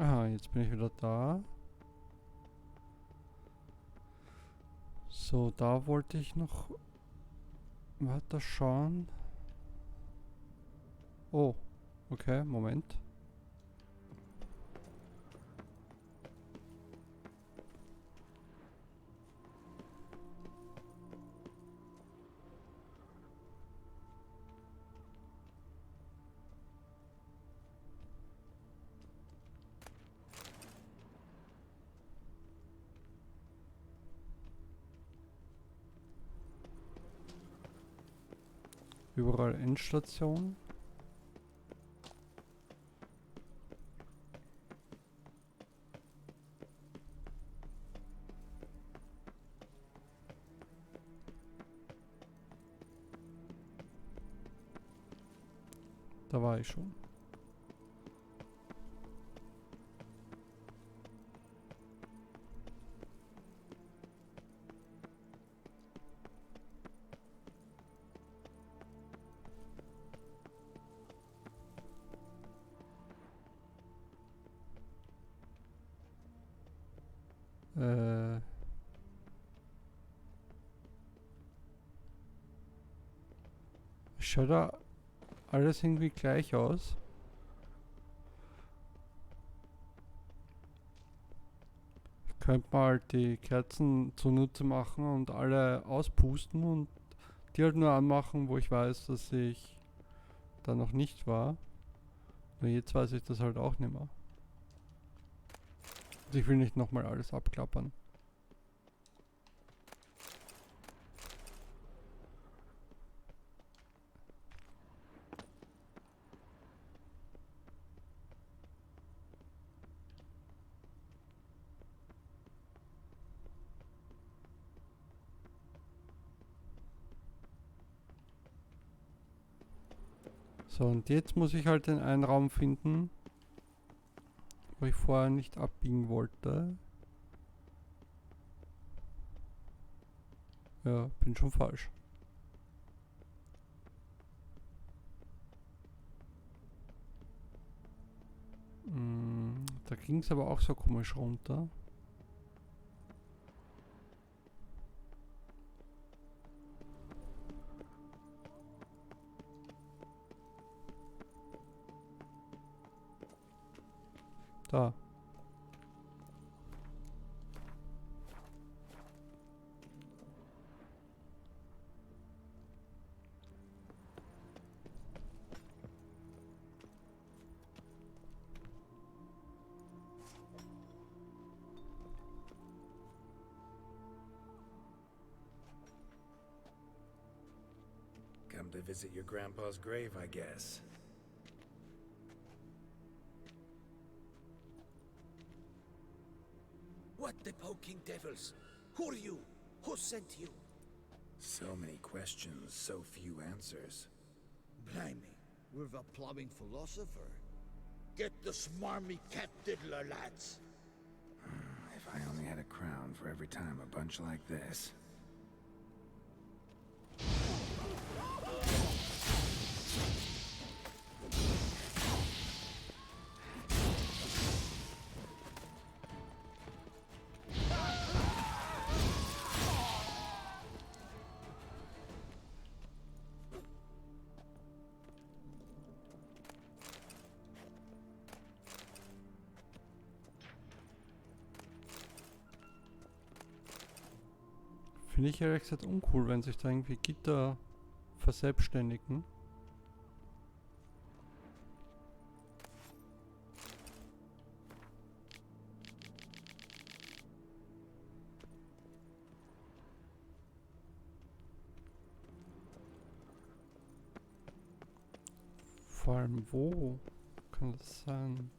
Aha, jetzt bin ich wieder da. So, da wollte ich noch weiter schauen. Oh, okay, Moment. Überall Endstation. Da war ich schon. Schau da. alles irgendwie gleich aus. Ich könnte mal halt die Kerzen zunutze machen und alle auspusten und die halt nur anmachen, wo ich weiß, dass ich da noch nicht war. Nur jetzt weiß ich das halt auch nicht mehr. Also ich will nicht nochmal alles abklappern. So, und jetzt muss ich halt den einen Raum finden, wo ich vorher nicht abbiegen wollte. Ja, bin schon falsch. Da ging es aber auch so komisch runter. Da. Come to visit your grandpa's grave, I guess. What the poking devils? Who are you? Who sent you? So many questions, so few answers. Blimey, we're the plumbing philosopher. Get the smarmy cat diddler, lads. If I only had a crown for every time a bunch like this. Finde ich ehrlich gesagt uncool, wenn sich da irgendwie Gitter verselbstständigen. Vor allem wo kann das sein?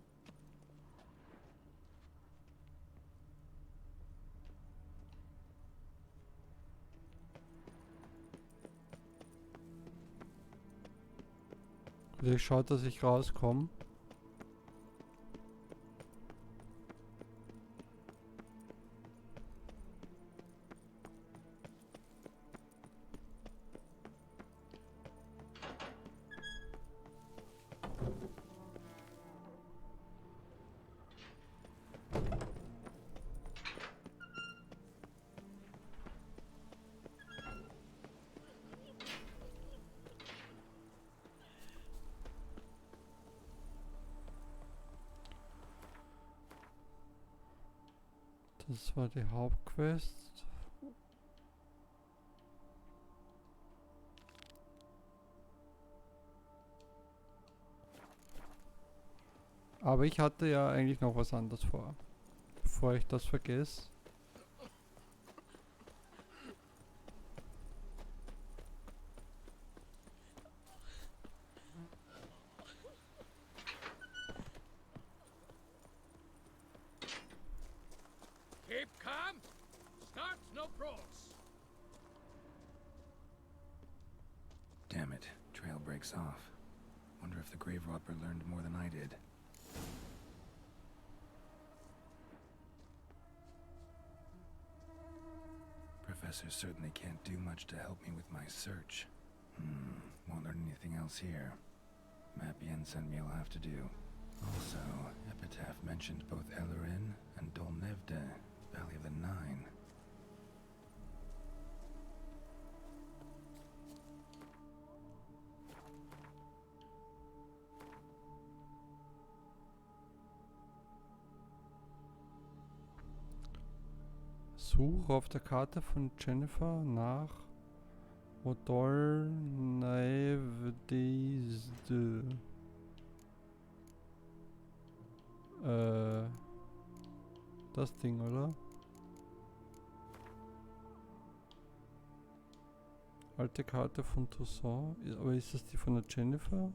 Ich schaue, dass ich rauskomme. Das war die Hauptquest. Aber ich hatte ja eigentlich noch was anderes vor. Bevor ich das vergesse. Keep calm. Start no brawls. Damn it, trail breaks off. Wonder if the grave robber learned more than I did. Professor certainly can't do much to help me with my search. Won't learn anything else here. Map Jensen will have to do. Also, Epitaph mentioned both Ellerin and Dolnevde, Valley of the Nine. Suche auf der Karte von Jennifer nach Odol Naevdesde. Das Ding, oder? Alte Karte von Toussaint. Aber ist das die von der Jennifer?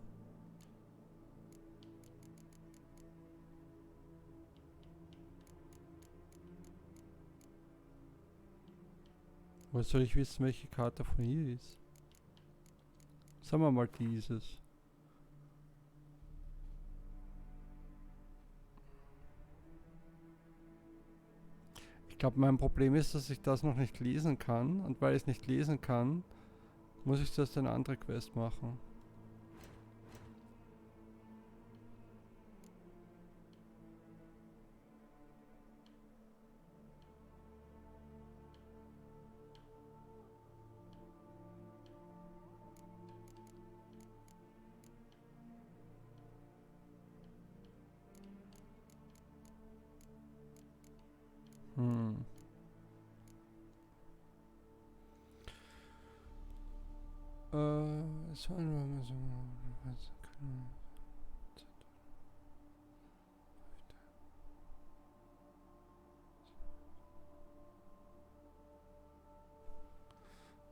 Woher soll ich wissen, welche Karte von ihr ist? Sagen wir mal dieses. Ich glaube, mein Problem ist, dass ich das noch nicht lesen kann. Und weil ich es nicht lesen kann, muss ich das eine andere Quest machen. So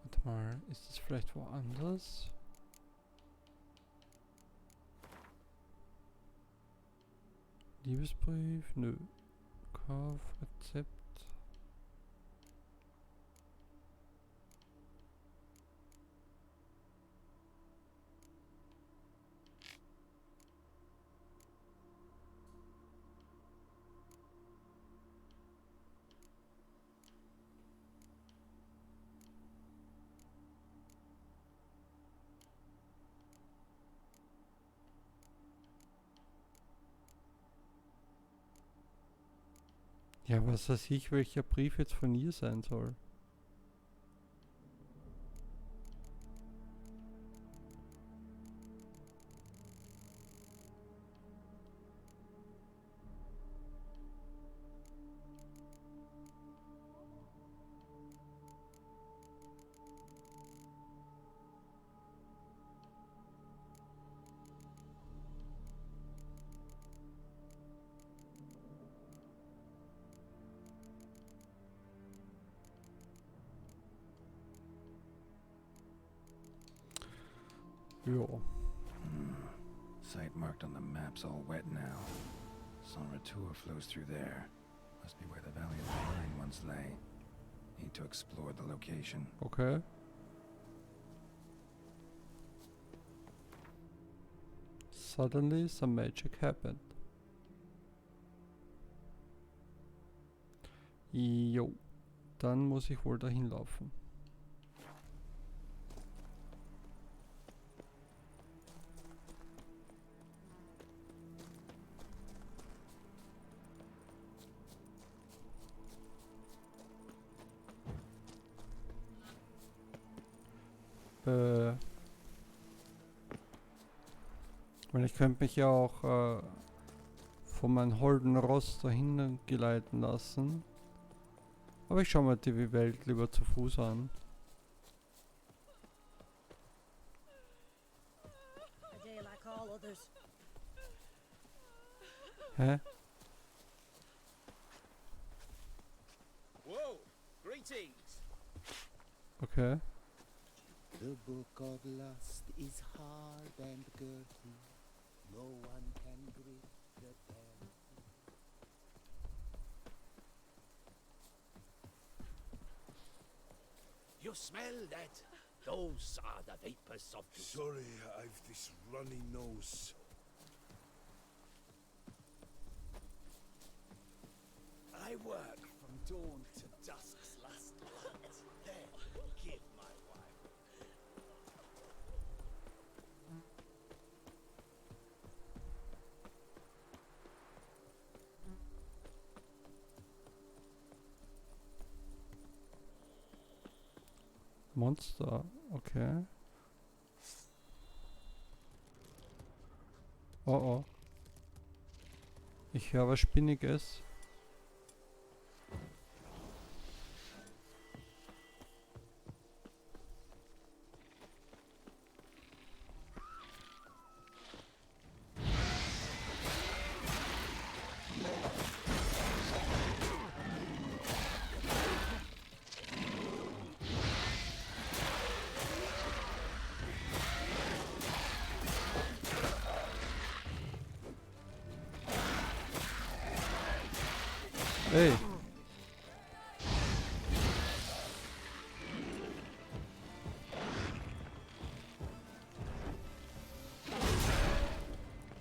Warte mal, ist das vielleicht woanders? Liebesbrief? Nö. Kaufrezept. Ja, was weiß ich, welcher Brief jetzt von ihr sein soll. Ja. Site marked on the map's all wet now. Sans Retour flows through there. Must be where the Valley of the Blind once lay. Need to explore the location. Okay. Suddenly some magic happened. Jo. Dann muss ich wohl dahin laufen. Weil ich könnte mich ja auch von meinem holden Ross dahin geleiten lassen. Aber ich schaue mir die Welt lieber zu Fuß an. A day like all others. Hä? Whoa! Greetings! Okay. The book of lust is hard and girthy. No one can grip the pen. You smell that? Those are the vapors of... Sorry, I've this runny nose. I work from dawn to dusk's last night. Then give my wife. Monster, okay. Oh oh. Ich höre was Spinniges. Ey.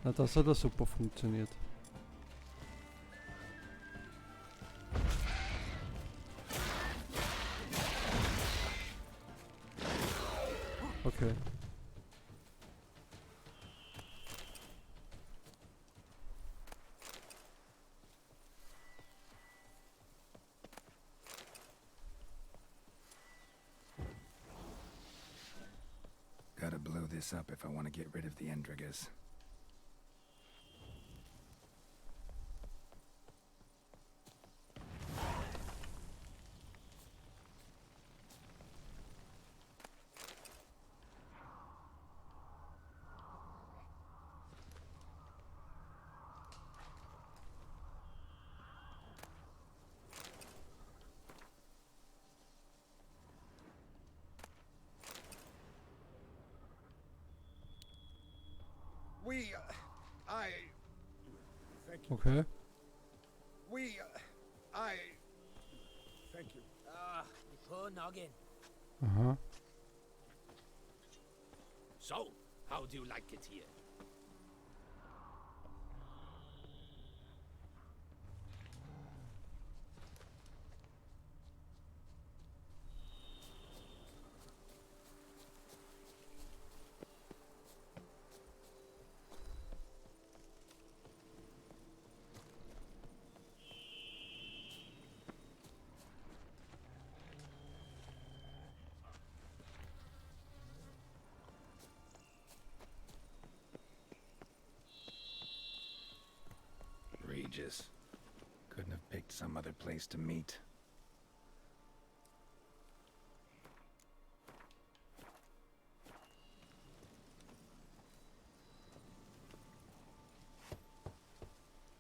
Na, das hat ja super funktioniert. Okay. Gotta blow this up if I want to get rid of the Endrigas. Thank you. Okay. Thank you. Ah, you poor noggin. Aha. So, how do you like it here? Regis. Couldn't have picked some other place to meet.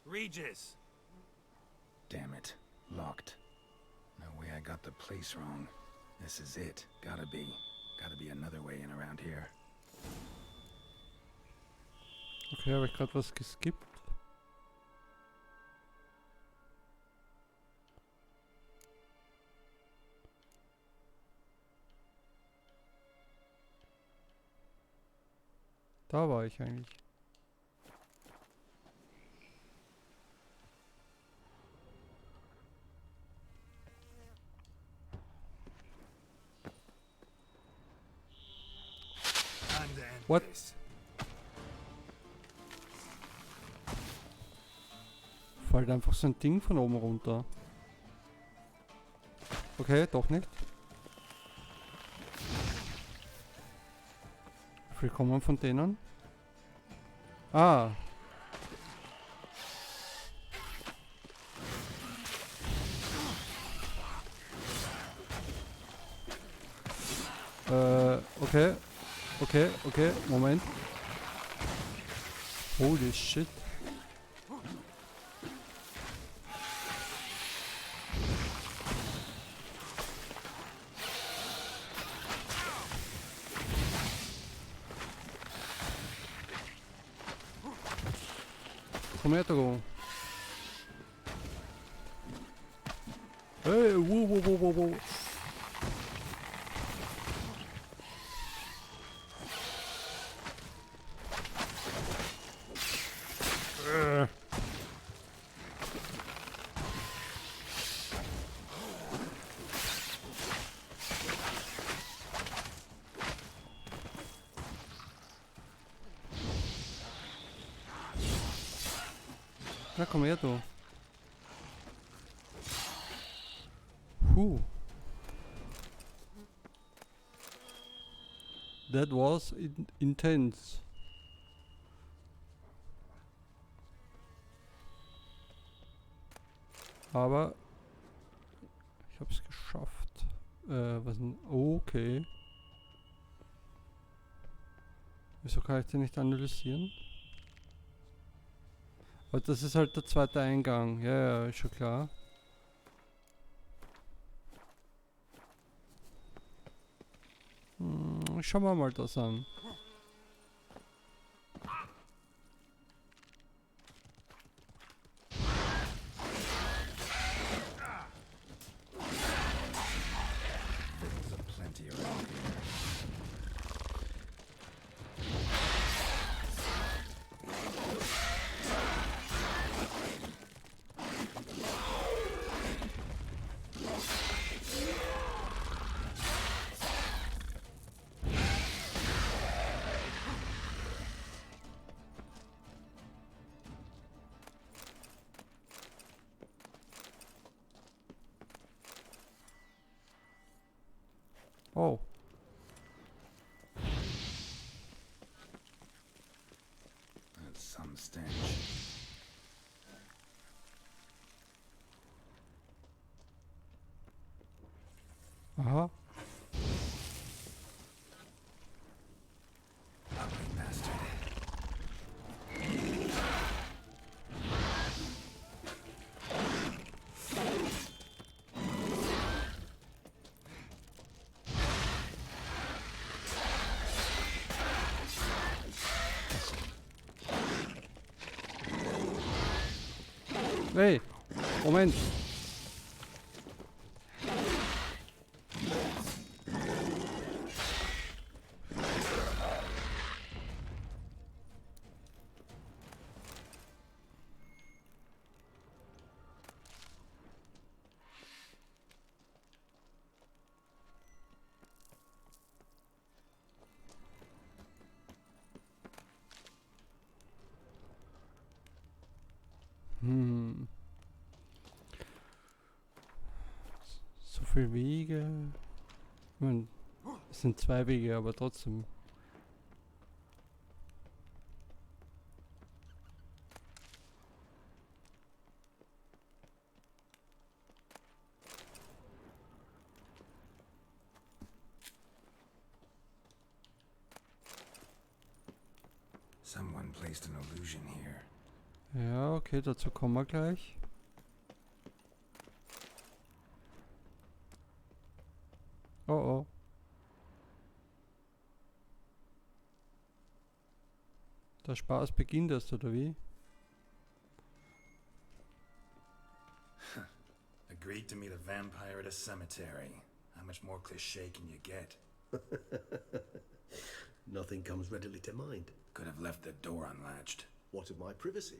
Regis! Damn it. Locked. No way I got the place wrong. This is it. Gotta be. Gotta be another way in around here. Okay, habe ich gerade was geskippt? Da war ich eigentlich. What? Fällt einfach so ein Ding von oben runter. Okay, doch nicht. Willkommen von denen. Ah. Okay. Okay, Moment. Holy shit. Komm her, Togo. Hey, wow. Na, komm her, du. That was intense. Aber ich hab's geschafft. Was denn? Okay. Wieso kann ich den nicht analysieren? Aber das ist halt der zweite Eingang. Ja, ist schon klar. Schauen wir mal das an. Oh. That's some stench. Aha. Ugly bastard. Hey, Moment. So viele Wege. Ich meine, es sind 2 Wege, aber trotzdem. Someone placed an illusion here. Ja, okay, dazu kommen wir gleich. Oh oh. Der Spaß beginnt erst, oder wie? Agreed to meet a vampire at a cemetery. How much more cliché can you get? Nothing comes readily to mind. Could have left the door unlatched. What of my privacy?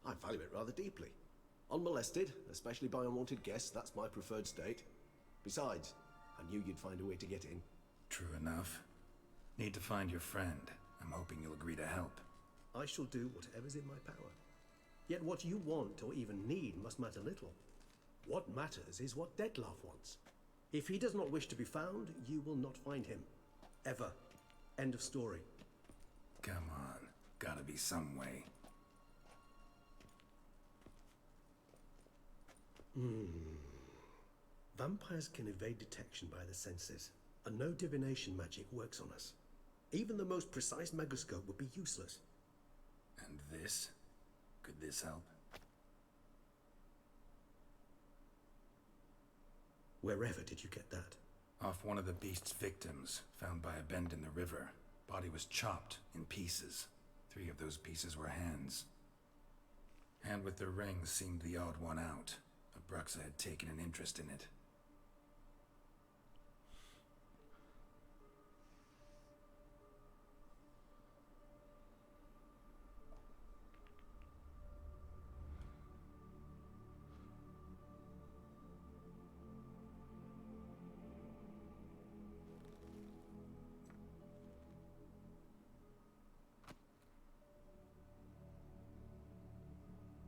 I value it rather deeply. Unmolested, especially by unwanted guests, that's my preferred state. Besides, I knew you'd find a way to get in. True enough. Need to find your friend. I'm hoping you'll agree to help. I shall do whatever's in my power. Yet what you want or even need must matter little. What matters is what Dettlaff wants. If he does not wish to be found, you will not find him. Ever. End of story. Come on. Gotta be some way. Vampires can evade detection by the senses, and no divination magic works on us. Even the most precise megascope would be useless. And this? Could this help? Wherever did you get that? Off one of the beast's victims, found by a bend in the river. Body was chopped in pieces. 3 of those pieces were hands. Hand with the rings seemed the odd one out. Abruxa had taken an interest in it.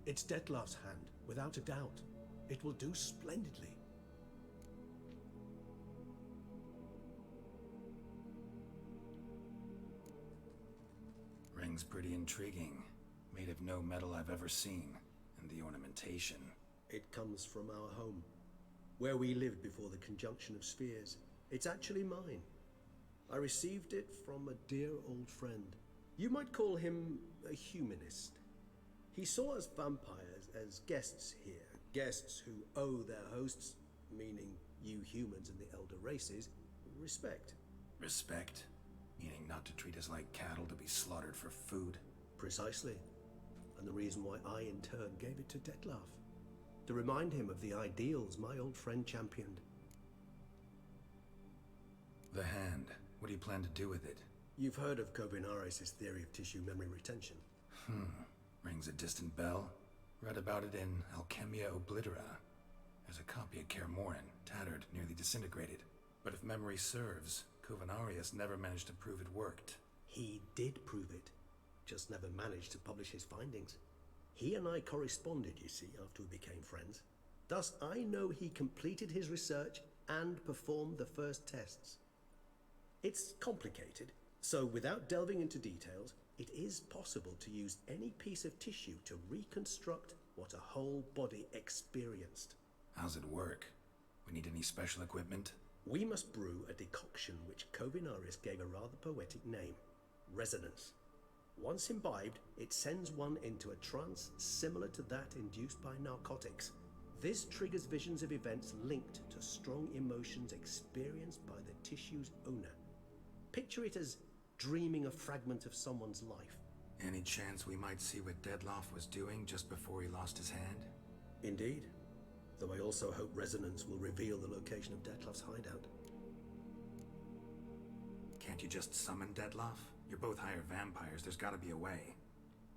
It's Dettlaff's hand, without a doubt. It will do splendidly. Ring's pretty intriguing. Made of no metal I've ever seen. And the ornamentation. It comes from our home, where we lived before the conjunction of spheres. It's actually mine. I received it from a dear old friend. You might call him a humanist. He saw us vampires as guests here, guests who owe their hosts, meaning you humans and the elder races, respect. Respect? Meaning not to treat us like cattle to be slaughtered for food? Precisely. And the reason why I in turn gave it to Dettlaff. To remind him of the ideals my old friend championed. The hand. What do you plan to do with it? You've heard of Kovinaris' theory of tissue memory retention. Rings a distant bell. Read about it in Alchemia Oblitera. There's a copy of Kaer Morhen, tattered, nearly disintegrated. But if memory serves, Kovinaris never managed to prove it worked. He did prove it, just never managed to publish his findings. He and I corresponded, you see, after we became friends. Thus, I know he completed his research and performed the first tests. It's complicated, so without delving into details, it is possible to use any piece of tissue to reconstruct what a whole body experienced. How's it work? We need any special equipment? We must brew a decoction which Covinarius gave a rather poetic name, resonance. Once imbibed, it sends one into a trance similar to that induced by narcotics. This triggers visions of events linked to strong emotions experienced by the tissue's owner. Picture it as dreaming a fragment of someone's life. Any chance we might see what Dettlaff was doing just before he lost his hand? Indeed. Though I also hope resonance will reveal the location of Dettlaff's hideout. Can't you just summon Dettlaff? You're both hired vampires, there's gotta be a way.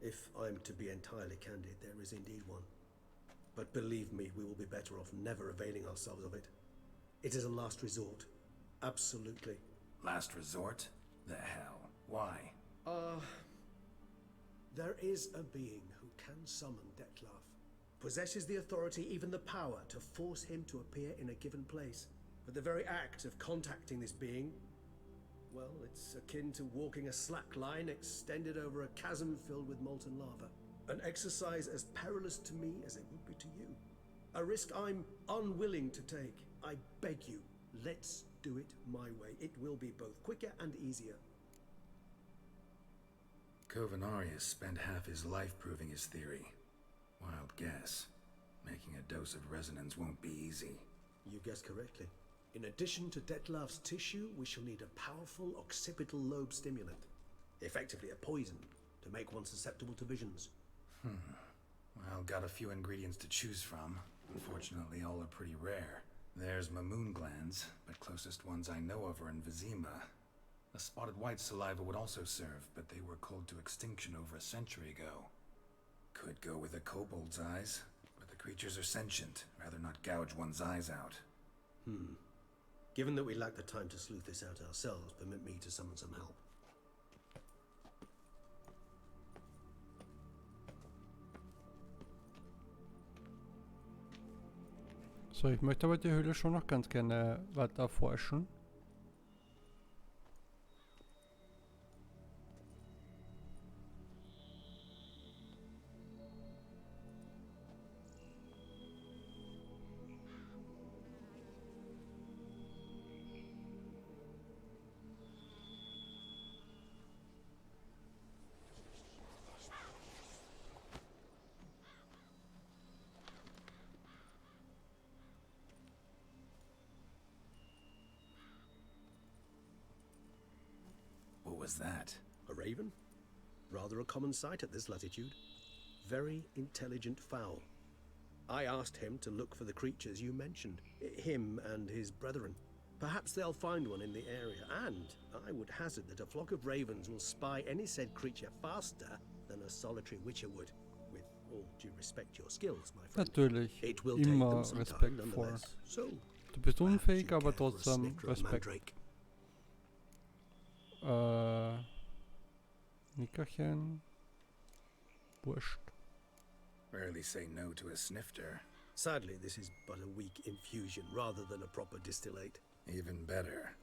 If I'm to be entirely candid, there is indeed one. But believe me, we will be better off never availing ourselves of it. It is a last resort. Absolutely. Last resort? The hell? Why? There is a being who can summon Dettlaff. Possesses the authority, even the power, to force him to appear in a given place. But the very act of contacting this being, well, it's akin to walking a slack line extended over a chasm filled with molten lava. An exercise as perilous to me as it would be to you. A risk I'm unwilling to take. I beg you, let's do it my way. It will be both quicker and easier. Covinarius spent half his life proving his theory. Wild guess. Making a dose of resonance won't be easy. You guessed correctly. In addition to Dettlaff's tissue, we shall need a powerful occipital lobe stimulant. Effectively a poison, to make one susceptible to visions. Well, got a few ingredients to choose from. Unfortunately, all are pretty rare. There's Mamoon glands, but closest ones I know of are in Vizima. A spotted white saliva would also serve, but they were cold to extinction over a century ago. Could go with a kobold's eyes, but the creatures are sentient. Rather not gouge one's eyes out. Given that we lack the time to sleuth this out ourselves, permit me to summon some help. So, ich möchte aber die Höhle schon noch ganz gerne weiter erforschen. What was that? A raven? Rather a common sight at this latitude. Very intelligent fowl. I asked him to look for the creatures you mentioned. Him and his brethren. Perhaps they'll find one in the area, and I would hazard that a flock of ravens will spy any said creature faster than a solitary witcher would. With all due respect to your skills, my friend. Natürlich, It will take immer them some time, Respekt vor. nonetheless. So, Du bist perhaps unfähig, you aber care for a trotzdem snicker of Respekt. mandrake. Nickerchen. Wurscht. Rarely say no to a snifter. Sadly, this is but a weak infusion rather than a proper distillate. Even better.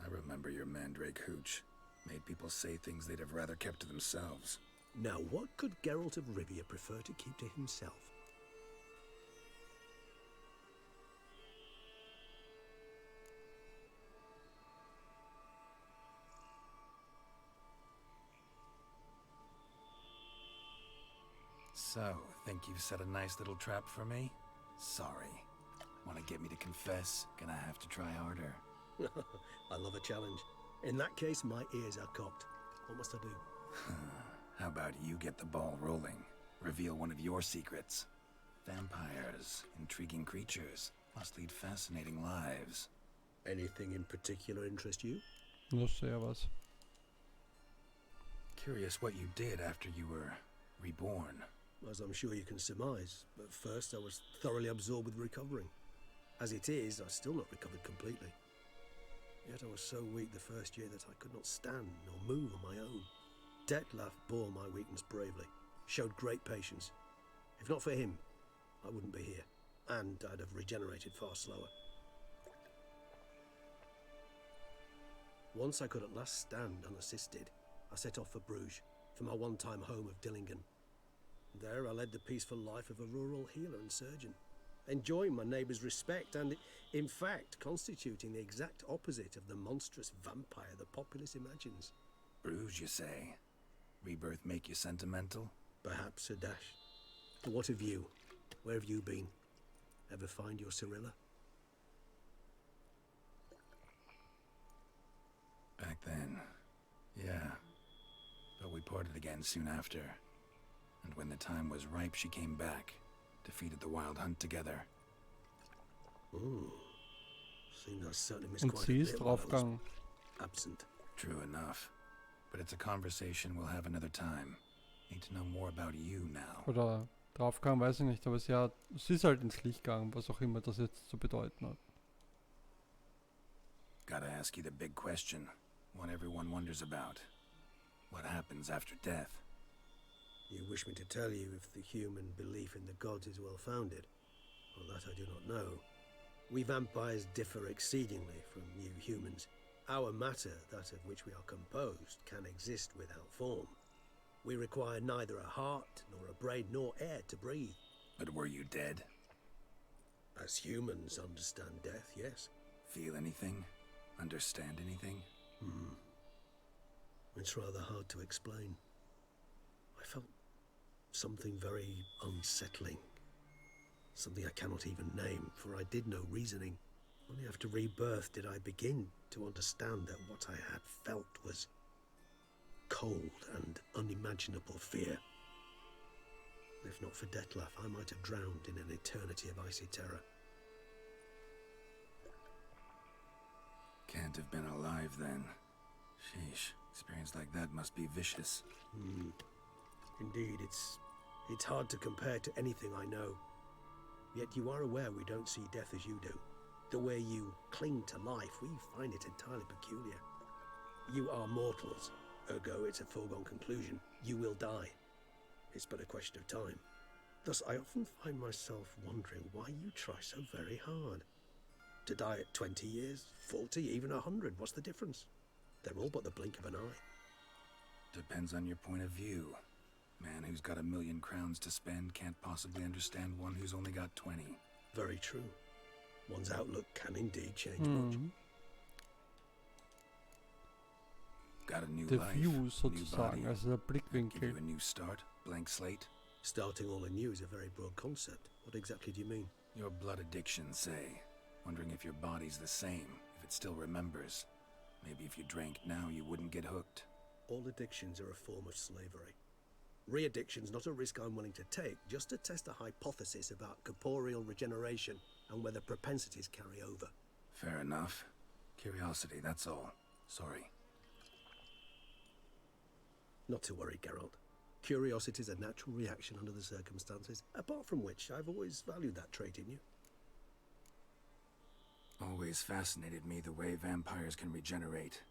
I remember your mandrake hooch. Made people say things they'd have rather kept to themselves. Now, what could Geralt of Rivia prefer to keep to himself? So, think you've set a nice little trap for me? Sorry. Want to get me to confess? Gonna have to try harder. I love a challenge. In that case, my ears are cocked. What must I do? How about you get the ball rolling? Reveal one of your secrets. Vampires, intriguing creatures, must lead fascinating lives. Anything in particular interest you? No sé was. Curious what you did after you were reborn. As I'm sure you can surmise, but first I was thoroughly absorbed with recovering. As it is, I've still not recovered completely. Yet I was so weak the first year that I could not stand nor move on my own. Dettlaff bore my weakness bravely, showed great patience. If not for him, I wouldn't be here, and I'd have regenerated far slower. Once I could at last stand unassisted, I set off for Bruges, for my one-time home of Dillingen. There I led the peaceful life of a rural healer and surgeon, enjoying my neighbours' respect and, in fact, constituting the exact opposite of the monstrous vampire the populace imagines. Bruges, you say? Rebirth make you sentimental? Perhaps a dash. But what of you? Where have you been? Ever find your Cyrilla? Back then, yeah. But we parted again soon after. And when the time was ripe, she came back. Defeated the wild hunt together. Ooh. Seems I certainly missed Und quite sie a ist bit while I was draufgegangen. absent. True enough. But it's a conversation we'll have another time. Need to know more about you now. Oder draufgegangen, weiß ich nicht, aber sie ist halt ins Licht gegangen, was auch immer das jetzt zu bedeuten hat. Gotta ask you the big question. One everyone wonders about. What happens after death? You wish me to tell you if the human belief in the gods is well founded? Well, that I do not know. We vampires differ exceedingly from you humans. Our matter, that of which we are composed, can exist without form. We require neither a heart, nor a brain, nor air to breathe. But were you dead? As humans understand death, yes. Feel anything? Understand anything? It's rather hard to explain. I felt something very unsettling. Something I cannot even name, for I did no reasoning. Only after rebirth did I begin to understand that what I had felt was cold and unimaginable fear. If not for Dettlaff, I might have drowned in an eternity of icy terror. Can't have been alive then. Sheesh, experience like that must be vicious. Indeed, it's hard to compare to anything I know. Yet you are aware we don't see death as you do. The way you cling to life, we find it entirely peculiar. You are mortals, ergo it's a foregone conclusion. You will die. It's but a question of time. Thus, I often find myself wondering why you try so very hard. To die at 20 years, 40, even 100, what's the difference? They're all but the blink of an eye. Depends on your point of view. Man who's got 1,000,000 crowns to spend can't possibly understand one who's only got 20. Very true. One's outlook can indeed change much. Got a new Der life, View new sozusagen, body. also der Give Blickwinkel. you a new start, blank slate. Starting all anew is a very broad concept. What exactly do you mean? Your blood addiction, say. Wondering if your body's the same, if it still remembers. Maybe if you drank now, you wouldn't get hooked. All addictions are a form of slavery. Re-addiction's not a risk I'm willing to take, just to test a hypothesis about corporeal regeneration and whether propensities carry over. Fair enough. Curiosity, that's all. Sorry. Not to worry, Geralt. Curiosity's a natural reaction under the circumstances, apart from which I've always valued that trait in you. Always fascinated me the way vampires can regenerate.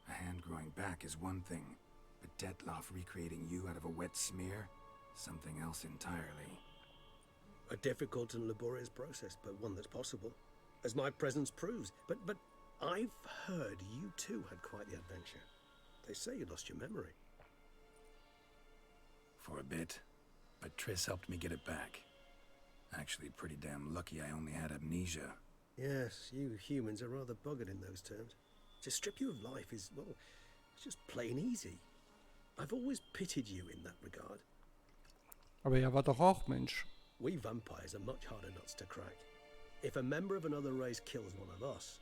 A hand growing back is one thing, but Dettlaff recreating you out of a wet smear? Something else entirely. A difficult and laborious process, but one that's possible, as my presence proves. But I've heard you too had quite the adventure. They say you lost your memory. For a bit, but Triss helped me get it back. Actually, pretty damn lucky I only had amnesia. Yes, you humans are rather buggered in those terms. To strip you of life is, well, it's just plain easy. I've always pitied you in that regard. Aber er war doch auch Mensch. We vampires are much harder nuts to crack. If a member of another race kills one of us,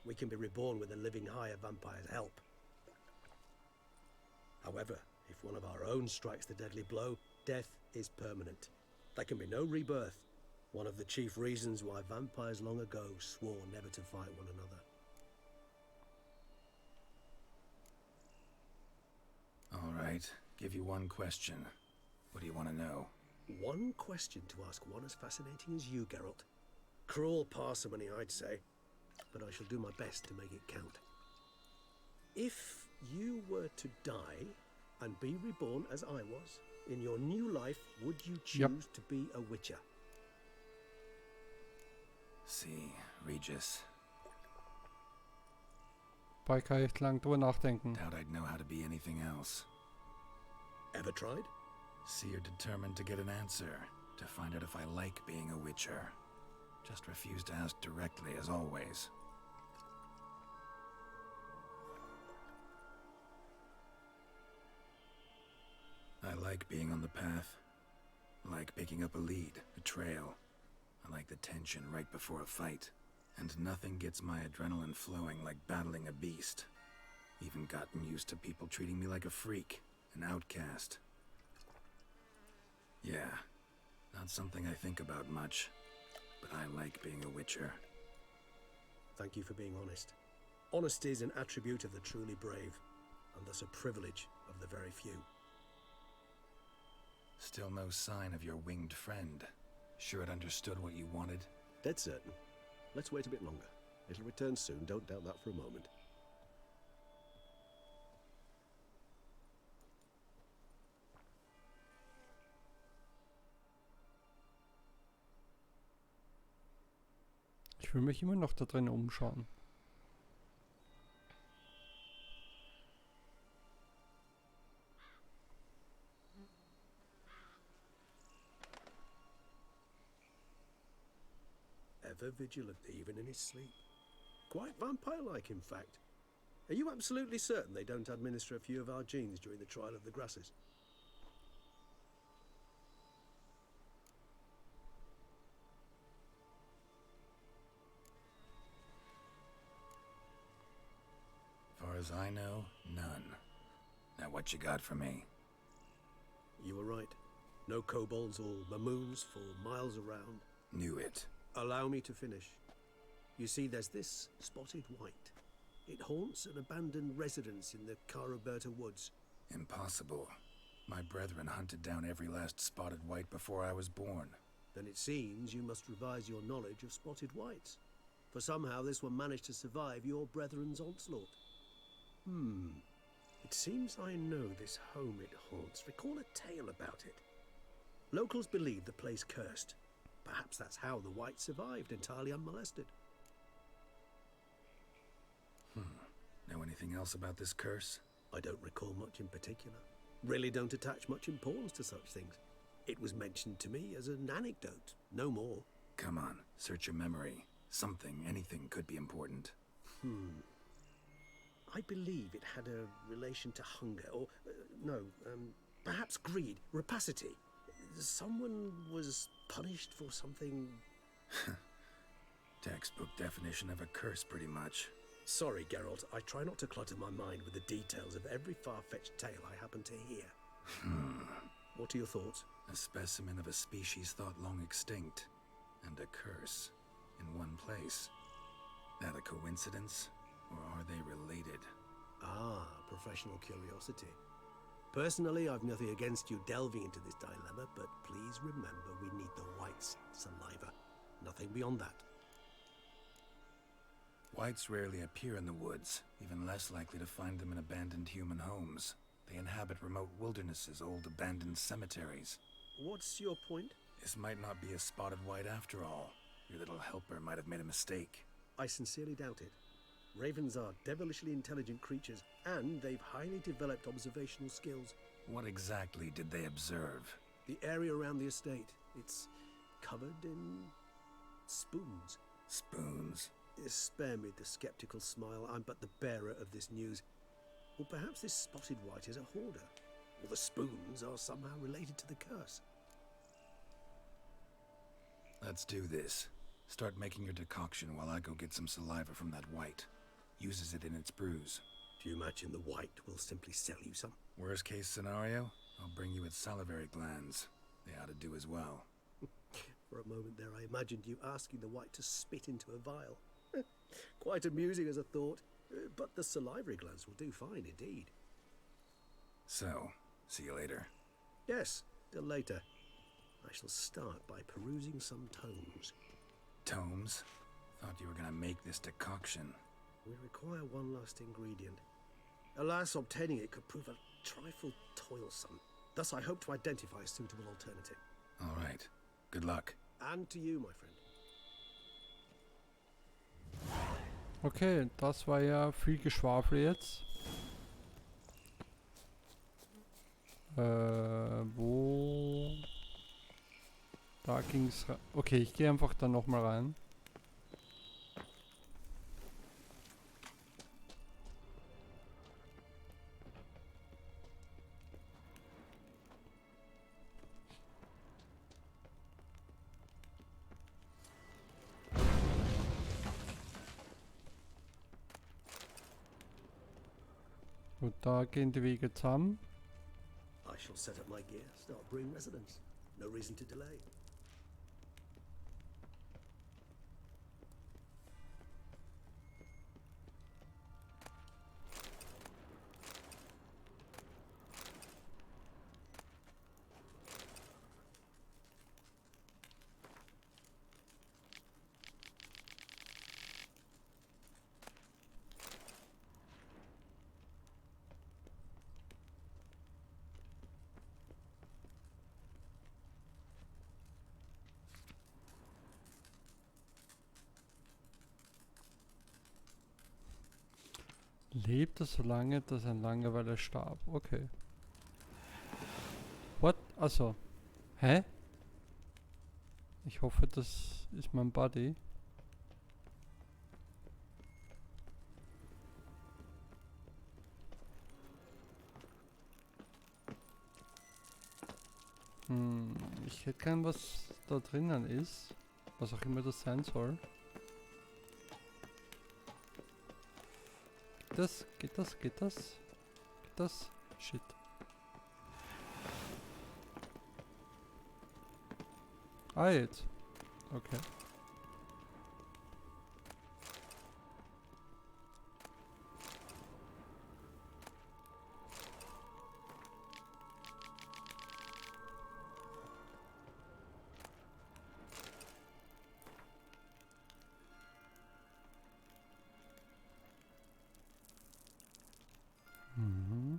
we can be reborn with a living higher vampire's help. However, if one of our own strikes the deadly blow, death is permanent. There can be no rebirth. One of the chief reasons why vampires long ago swore never to fight one another. All right, give you one question. What do you want to know? One question to ask one as fascinating as you, Geralt. Cruel parsimony, I'd say, but I shall do my best to make it count. If you were to die and be reborn as I was, in your new life, would you choose to be a witcher? See, Regis. Brauche ich gar nicht lang drüber nachdenken. Doubt I'd know how to be anything else. Ever tried? Seer determined to get an answer, to find out if I like being a witcher. Just refuse to ask directly, as always. I like being on the path. I like picking up a lead, a trail. I like the tension right before a fight. And nothing gets my adrenaline flowing like battling a beast. Even gotten used to people treating me like a freak, an outcast. Yeah, not something I think about much, but I like being a witcher. Thank you for being honest. Honesty is an attribute of the truly brave, and thus a privilege of the very few. Still no sign of your winged friend. Sure it understood what you wanted? Dead certain. Let's wait a bit longer. It'll return soon, don't doubt that for a moment. Ich will mich immer noch da drin umschauen. Ever vigilant, even in his sleep. Quite vampire-like, in fact. Are you absolutely certain they don't administer a few of our genes during the trial of the grasses? Far as I know, none. Now what you got for me? You were right. No kobolds or mamoons for miles around. Knew it. Allow me to finish. You see, there's this spotted white. It haunts an abandoned residence in the Caraberta woods. Impossible. My brethren hunted down every last spotted white before I was born. Then it seems you must revise your knowledge of spotted whites. For somehow this one managed to survive your brethren's onslaught. It seems I know this home it haunts. Recall a tale about it. Locals believe the place cursed. Perhaps that's how the whites survived, entirely unmolested. Know anything else about this curse? I don't recall much in particular. Really don't attach much importance to such things. It was mentioned to me as an anecdote, no more. Come on, search your memory. Something, anything could be important. I believe it had a relation to hunger, or, perhaps greed, rapacity. Someone was punished for something... Textbook definition of a curse, pretty much. Sorry, Geralt, I try not to clutter my mind with the details of every far-fetched tale I happen to hear. What are your thoughts? A specimen of a species thought long extinct, and a curse in one place. That a coincidence, or are they related? Ah, professional curiosity. Personally, I've nothing against you delving into this dilemma, but please remember we need the whites' saliva. Nothing beyond that. Whites rarely appear in the woods, even less likely to find them in abandoned human homes. They inhabit remote wildernesses, old abandoned cemeteries. What's your point? This might not be a spotted white after all. Your little helper might have made a mistake. I sincerely doubt it. Ravens are devilishly intelligent creatures, and they've highly developed observational skills. What exactly did they observe? The area around the estate. It's covered in... spoons. Spoons? Spare me the skeptical smile. I'm but the bearer of this news. Or perhaps this spotted white is a hoarder. Or the spoons are somehow related to the curse. Let's do this. Start making your decoction while I go get some saliva from that white. Uses it in its brews. Do you imagine the white will simply sell you some? Worst case scenario, I'll bring you its salivary glands. They ought to do as well. For a moment there I imagined you asking the white to spit into a vial. Quite amusing as a thought, but the salivary glands will do fine indeed. So, see you later. Yes, till later. I shall start by perusing some tomes. Tomes? Thought you were gonna make this decoction. We require one last ingredient. Alas, obtaining it could prove a trifle toilsome. Thus I hope to identify a suitable alternative. All right. Good luck. And to you, my friend. Okay, das war ja viel Geschwafel jetzt. Wo... Da ging's rein. Okay, ich gehe einfach da nochmal rein. Gut, da gehen die Wege zusammen. I shall set up my gear, start brewing residence. No reason to delay. Lebte so lange, dass ein Langeweile starb. Okay. What? Achso. Hä? Ich hoffe, das ist mein Buddy. Ich hätte gern, was da drinnen ist. Was auch immer das sein soll. Geht das? Geht das? Geht das? Geht das? Shit. Ah, jetzt. Okay. Mhm.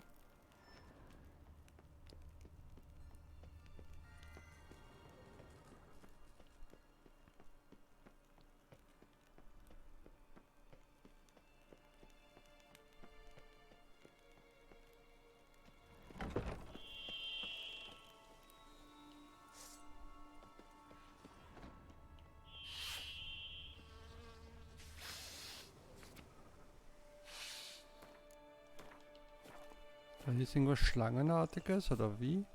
Da ist irgendwas Schlangenartiges oder wie?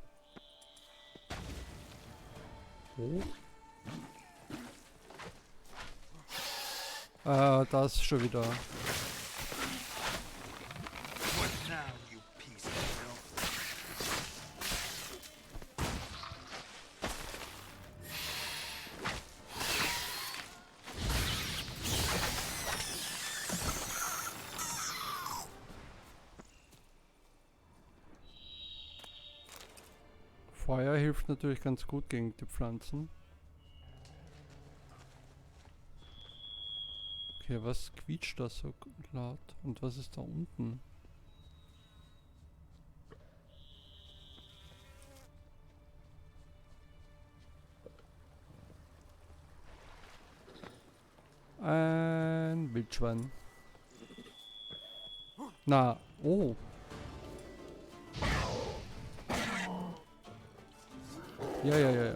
Oh. Das schon wieder. Feuer hilft natürlich ganz gut gegen die Pflanzen. Okay, was quietscht da so laut? Und was ist da unten? Ein Wildschwein. Na, oh. Ja.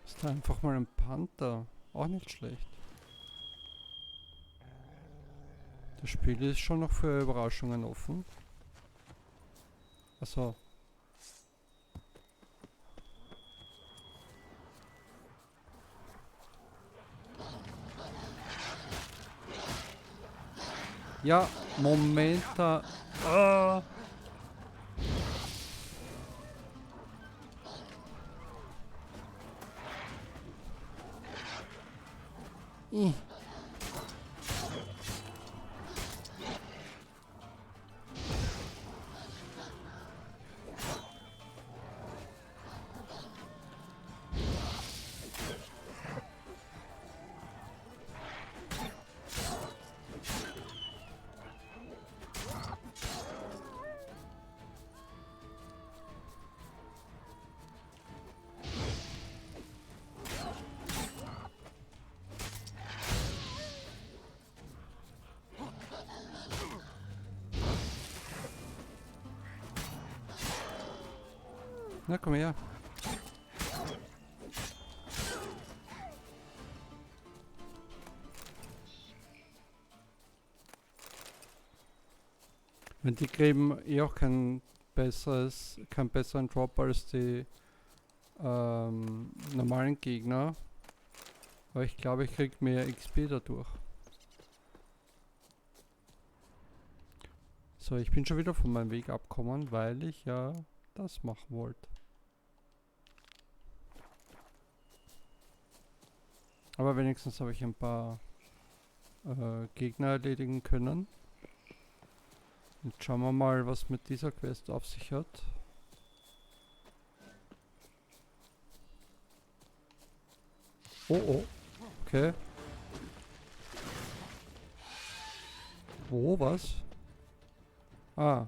Ist da einfach mal ein Panther. Auch nicht schlecht. Das Spiel ist schon noch für Überraschungen offen. Achso. Ja, Moment da. Na, komm her. Wenn die kriegen eh auch keinen besseren Drop als die normalen Gegner. Aber ich glaube, ich krieg mehr XP dadurch. So, ich bin schon wieder von meinem Weg abgekommen, weil ich ja das machen wollte. Aber wenigstens habe ich ein paar Gegner erledigen können. Jetzt schauen wir mal, was mit dieser Quest auf sich hat. Oh, oh. Okay. Wo, was? Ah.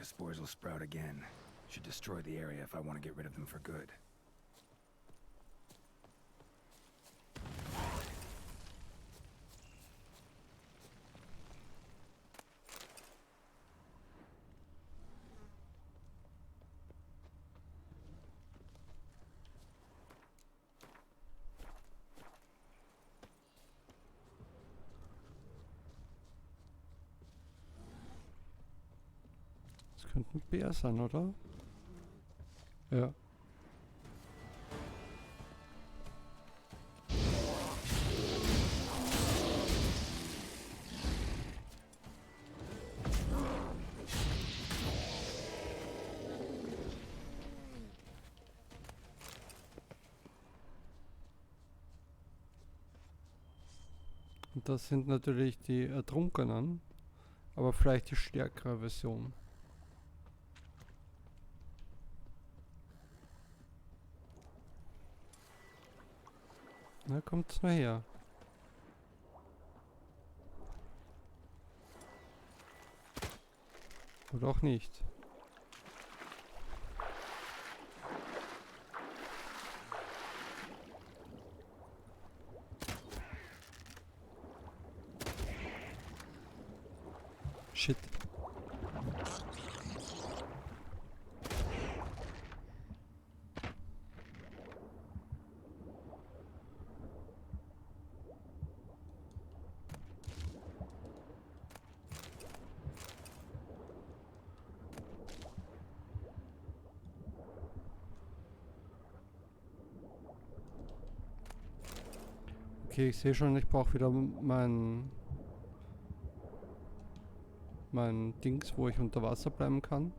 Spores will sprout again. Should destroy the area if I want to get rid of them for good. Das könnte ein Bär sein, oder? Ja. Und das sind natürlich die Ertrunkenen, aber vielleicht die stärkere Version. Na, kommt's mal her. Oder auch nicht. Shit. Okay, ich sehe schon, ich brauche wieder mein Dings, wo ich unter Wasser bleiben kann.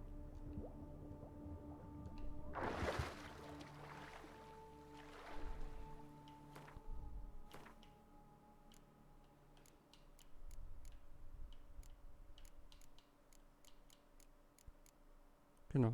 Genau.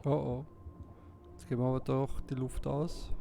Oh oh. Jetzt geben wir aber doch die Luft aus.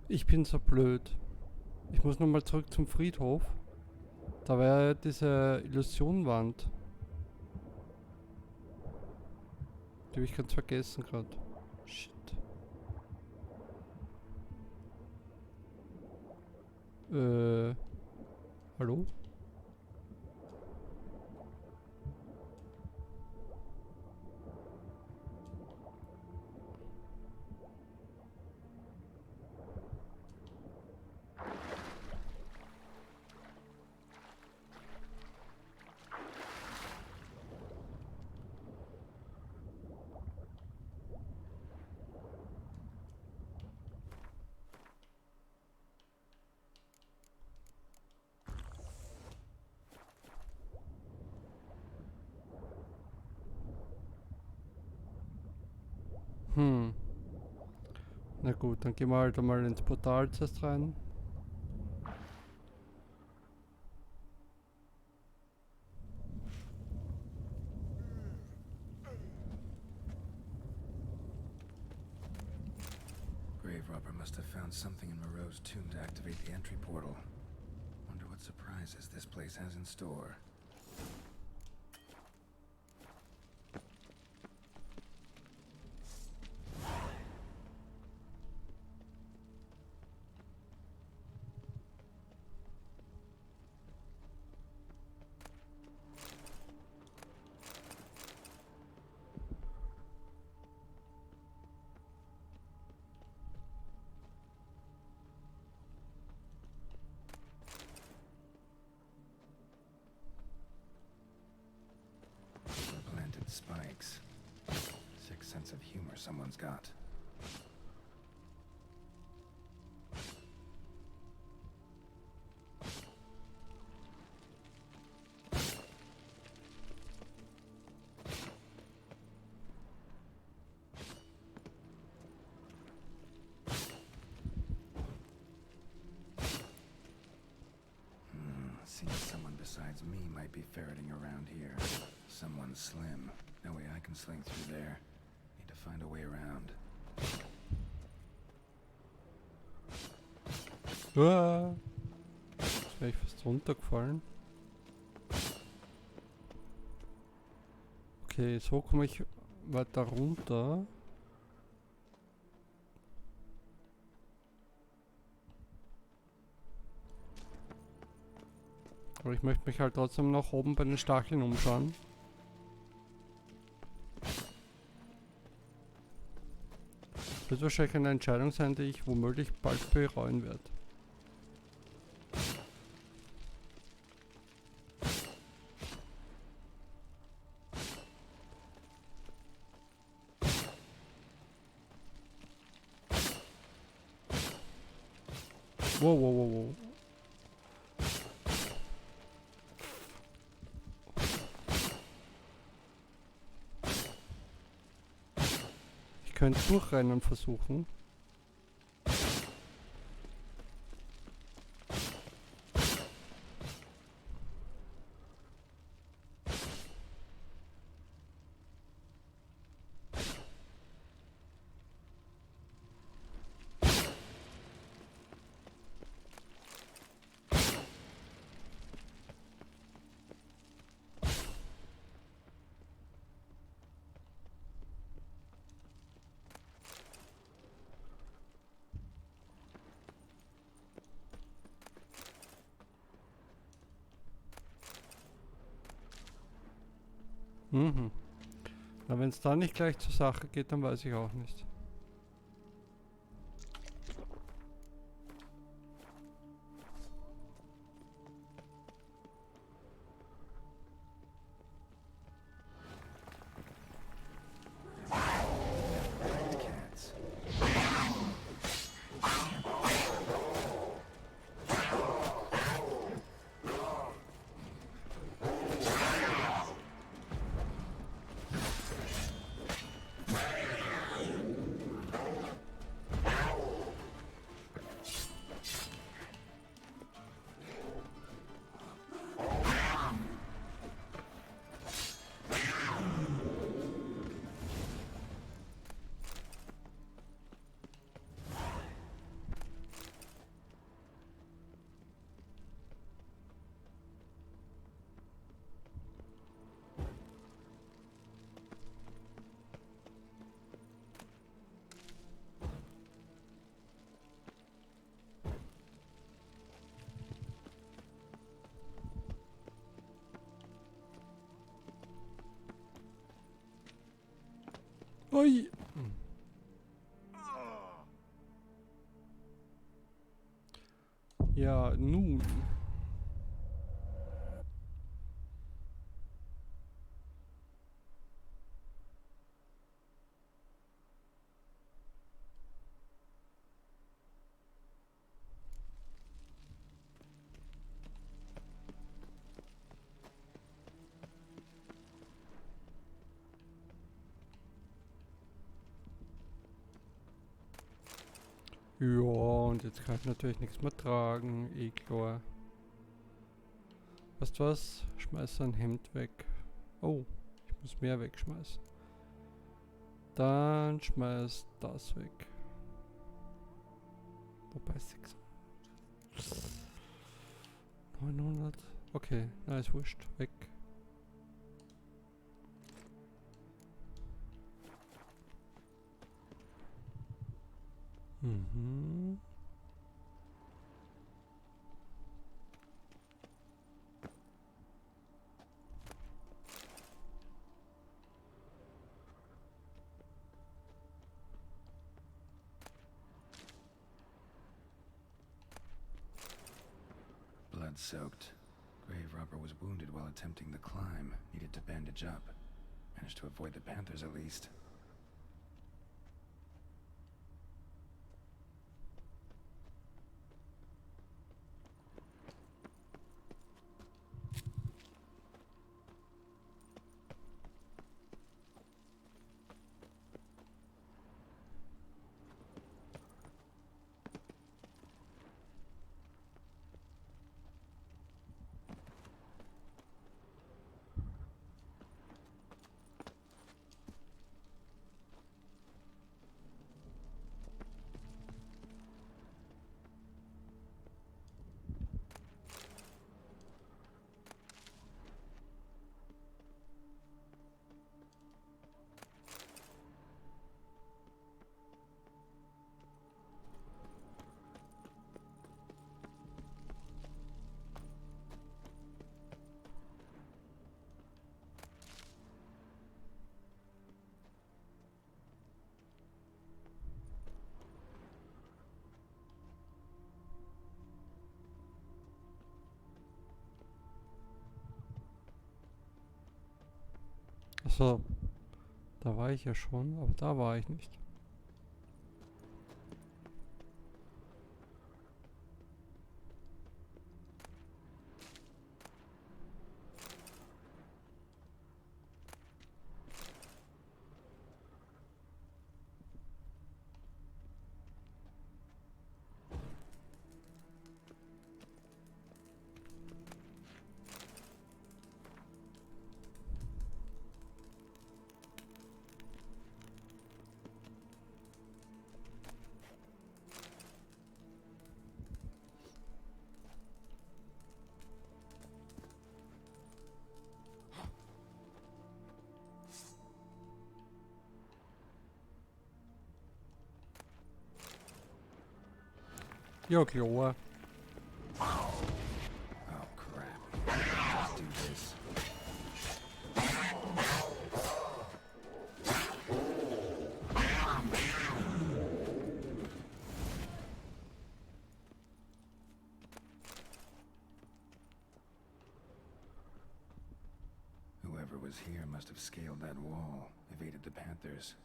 Ich bin so blöd. Ich muss nochmal zurück zum Friedhof. Da war ja diese Illusionwand. Die habe ich ganz vergessen gerade. Shit. Hallo? Na gut, dann gehen wir halt einmal ins Portal zuerst rein. Grave robber must have found something in Moreau's tomb to activate the entry portal. Wonder what surprises this place has in store. Planted spikes. Sick sense of humor someone's got. Seems someone besides me might be ferreting around here. Someone slim. No way I can sling through there. Need to find a way around. Jetzt wäre ich fast runtergefallen. Okay, so komme ich weiter runter. Aber ich möchte mich halt trotzdem noch oben bei den Stacheln umschauen. Das wird wahrscheinlich eine Entscheidung sein, die ich womöglich bald bereuen werde. Wow, wow, wow, wow. könnte durchrennen versuchen. Mhm. Na, wenn es da nicht gleich zur Sache geht, dann weiß ich auch nicht. Ui. Ja, nun. Ja, und jetzt kann ich natürlich nichts mehr tragen, eh klar. Weißt du was? Schmeiß ein Hemd weg. Oh, ich muss mehr wegschmeißen. Dann schmeiß das weg. Wobei 600. 900. Okay, na ist wurscht. Weg. Mhm. Blood-soaked. Grave robber was wounded while attempting the climb. Needed to bandage up. Managed to avoid the panthers at least. Achso, da war ich ja schon, aber da war ich nicht. Ja, klar. Oh crap. Just do this. Whoever was here must have scaled that wall, evaded the Panthers.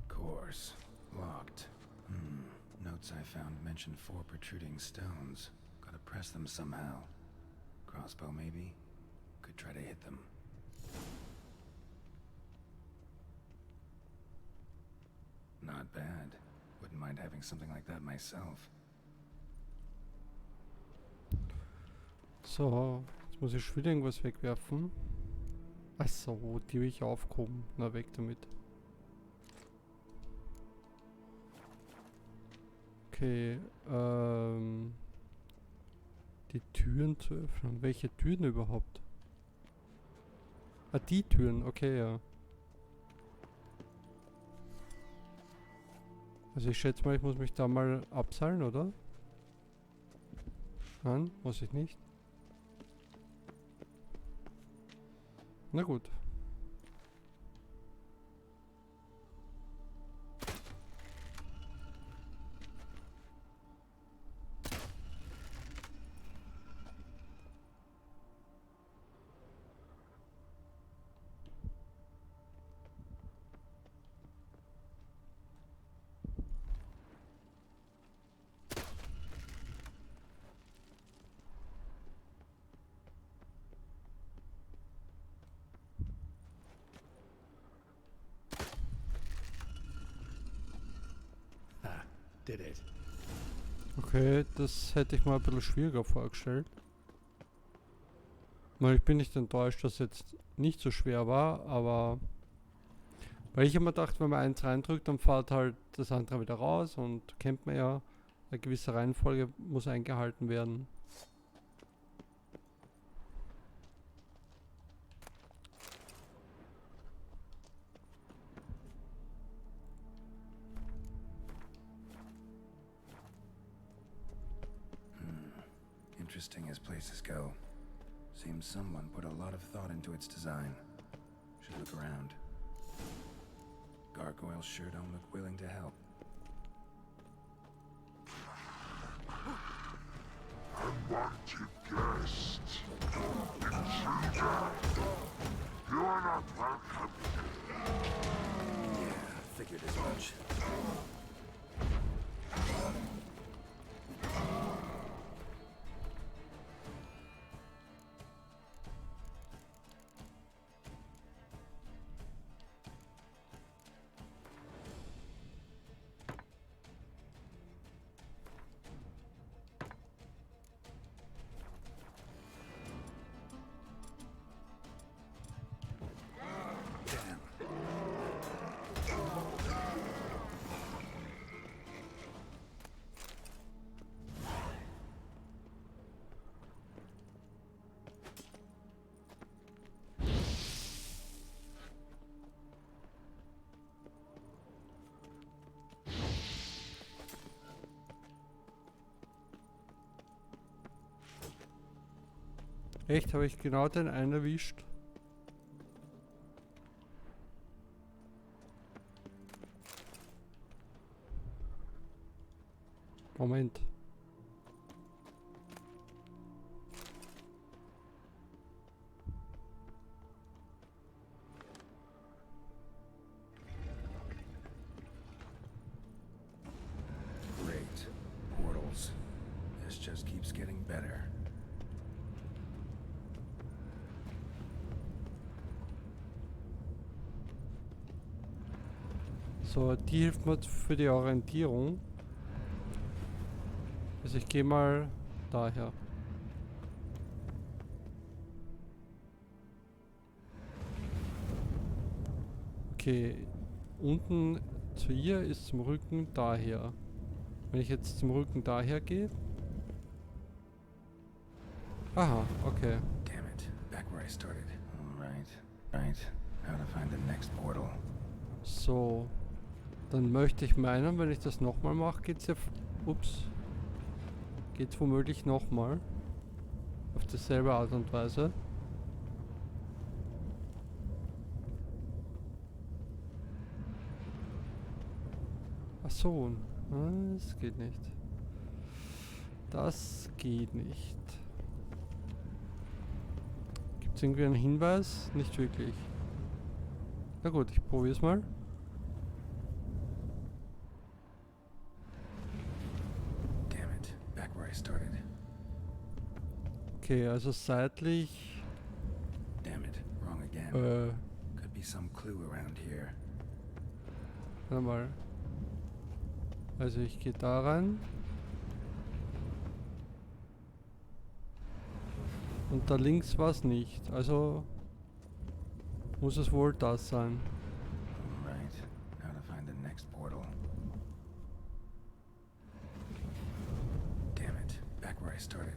Course. Locked. Notes I found mention 4 protruding stones. Gotta press them somehow. Crossbow, maybe? Could try to hit them. Not bad. Wouldn't mind having something like that myself. So, jetzt muss ich schon wieder irgendwas wegwerfen. Achso, die will ich aufgehoben. Na, weg damit. Okay, die Türen zu öffnen. Welche Türen überhaupt? Ah, die Türen, okay, ja. Also ich schätze mal, ich muss mich da mal abseilen, oder? Nein, muss ich nicht. Na gut. Did it. Okay, das hätte ich mal ein bisschen schwieriger vorgestellt. Weil ich bin nicht enttäuscht, dass es jetzt nicht so schwer war, aber weil ich immer dachte, wenn man eins reindrückt, dann fährt halt das andere wieder raus und kennt man ja, eine gewisse Reihenfolge muss eingehalten werden. Interesting as places go. Seems someone put a lot of thought into its design. Should look around. Gargoyles sure don't look willing to help. Unwanted guest. Intruder. You are not welcome. Yeah, figured as much. Echt, habe ich genau den einen erwischt? Moment. better. So, die hilft mir für die Orientierung. Also ich gehe mal daher. Okay, unten zu ihr ist zum Rücken daher. Wenn ich jetzt zum Rücken daher gehe. Aha, okay. Damn it, back where I started. Right. How to find the next portal. So. Dann möchte ich meinen, wenn ich das nochmal mache, geht's ja... Ups. Geht's womöglich nochmal. Auf dieselbe Art und Weise. Ach so. Das geht nicht. Das geht nicht. Gibt's irgendwie einen Hinweis? Nicht wirklich. Na gut, ich probier's mal. Damn it, back where I started. Okay, also seitlich. Damn it, wrong again. Could be some clue around here. Warte mal. Also ich gehe da rein. Und da links war es nicht. Also muss es wohl das sein. Right. Now to find the next portal. Damn it, back where I started.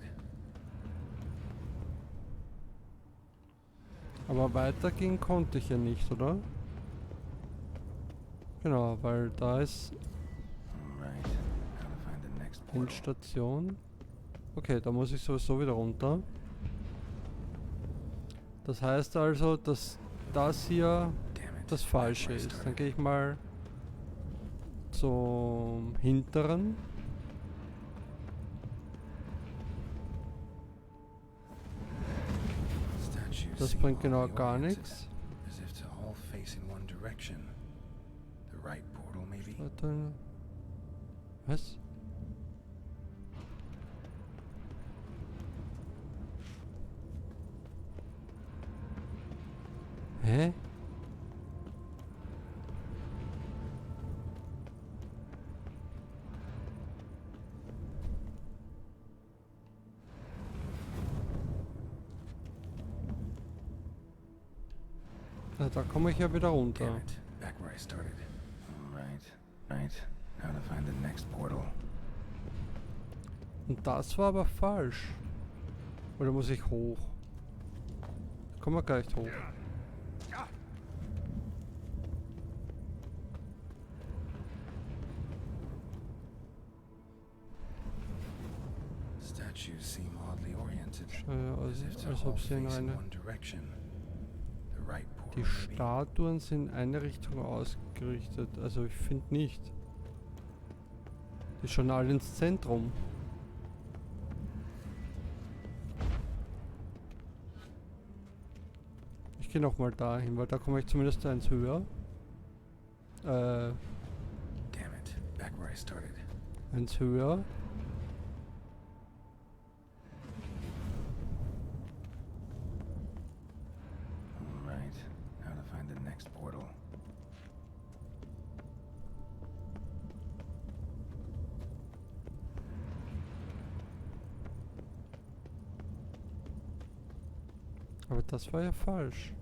Aber weitergehen konnte ich ja nicht, oder? Genau, weil da ist Right. Now to find the next portal. Endstation. Okay, da muss ich sowieso wieder runter. Das heißt also, dass das hier das Falsche ist. Dann gehe ich mal zum hinteren. Das bringt genau gar nichts. As if to all face in one direction. The right portal, maybe? Warte. Was? Hä? Ja, da komme ich ja wieder runter. Damn it, back where I started. Right. Now to find the next portal. Und das war aber falsch. Oder muss ich hoch? Kommen wir gleich hoch. Statues seem oddly oriented. Als, As if to als all ob sie in face in eine... one direction. The right portal, Die maybe? Statuen sind in eine Richtung ausgerichtet. Also ich finde nicht. Die schauen alle ins Zentrum. Ich gehe nochmal dahin, weil da komme ich zumindest eins höher. Damn it, back where I started. Eins höher. Right. Now to find the next portal. Aber das war ja falsch.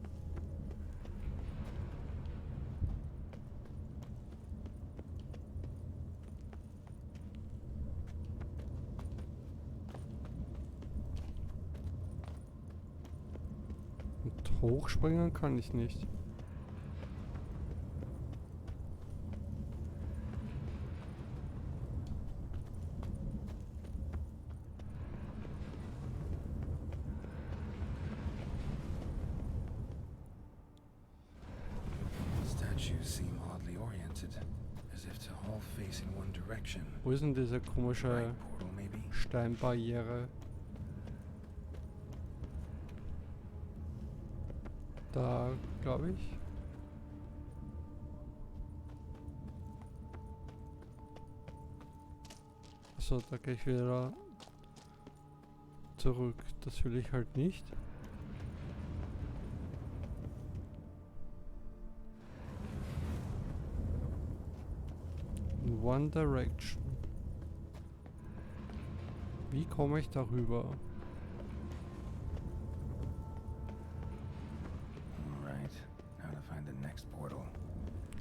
Und hochspringen kann ich nicht. Statues seem oddly oriented, as if to all face in one direction. Wo ist denn diese komische Right portal, maybe? Steinbarriere? Da, glaube ich. So, da gehe ich wieder zurück. Das will ich halt nicht. In One Direction. Wie komme ich darüber? Alright, now to find the next portal.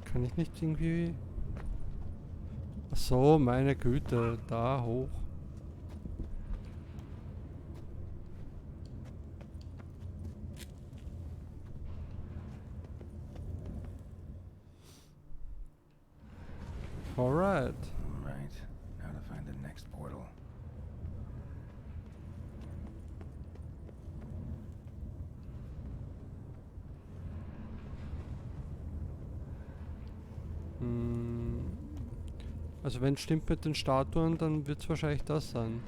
Kann ich nicht irgendwie... Ach so, meine Güte, da hoch. Alright. Alright, now to find the next portal. Also wenn es stimmt mit den Statuen, dann wird es wahrscheinlich das sein.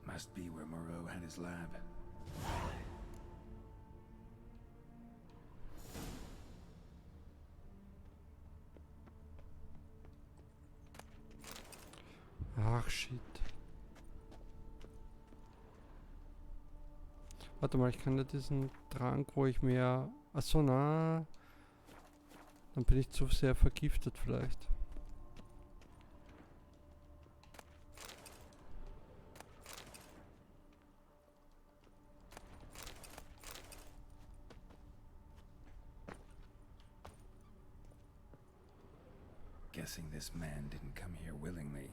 Must be where Moreau had his lab. Ach, shit. Warte mal, ich kann ja diesen Trank, wo ich mehr... Achso, na... Dann bin ich zu sehr vergiftet vielleicht. Guessing this man didn't come here willingly.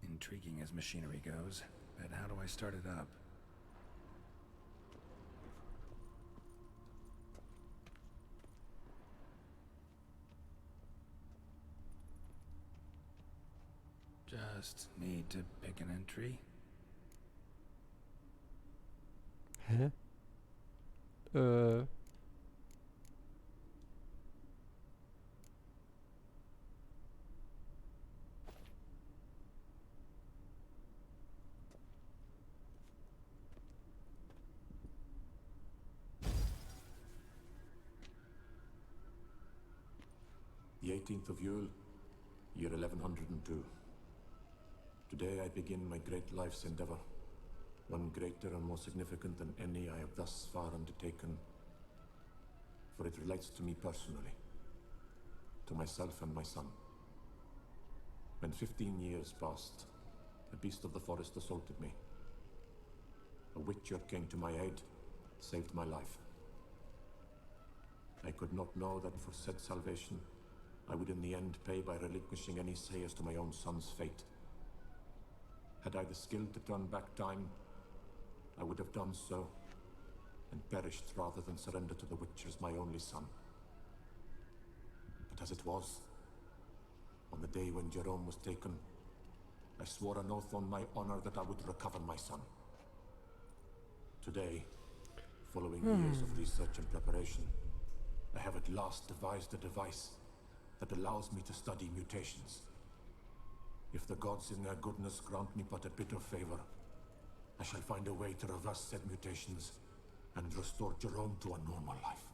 Intriguing as machinery goes, but how do I start it up? Just need to pick an entry. Hä? The 18th of Yule, year 1102. Today I begin my great life's endeavor, one greater and more significant than any I have thus far undertaken, for it relates to me personally, to myself and my son. When 15 years passed, a beast of the forest assaulted me. A witcher came to my aid, saved my life. I could not know that for said salvation, I would in the end pay by relinquishing any say as to my own son's fate. Had I the skill to turn back time, I would have done so, and perished rather than surrender to the Witchers my only son. But as it was, on the day when Jerome was taken, I swore an oath on my honor that I would recover my son. Today, following years of research and preparation, I have at last devised a device that allows me to study mutations. If the gods in their goodness grant me but a bit of favor, I shall find a way to reverse said mutations and restore Jerome to a normal life.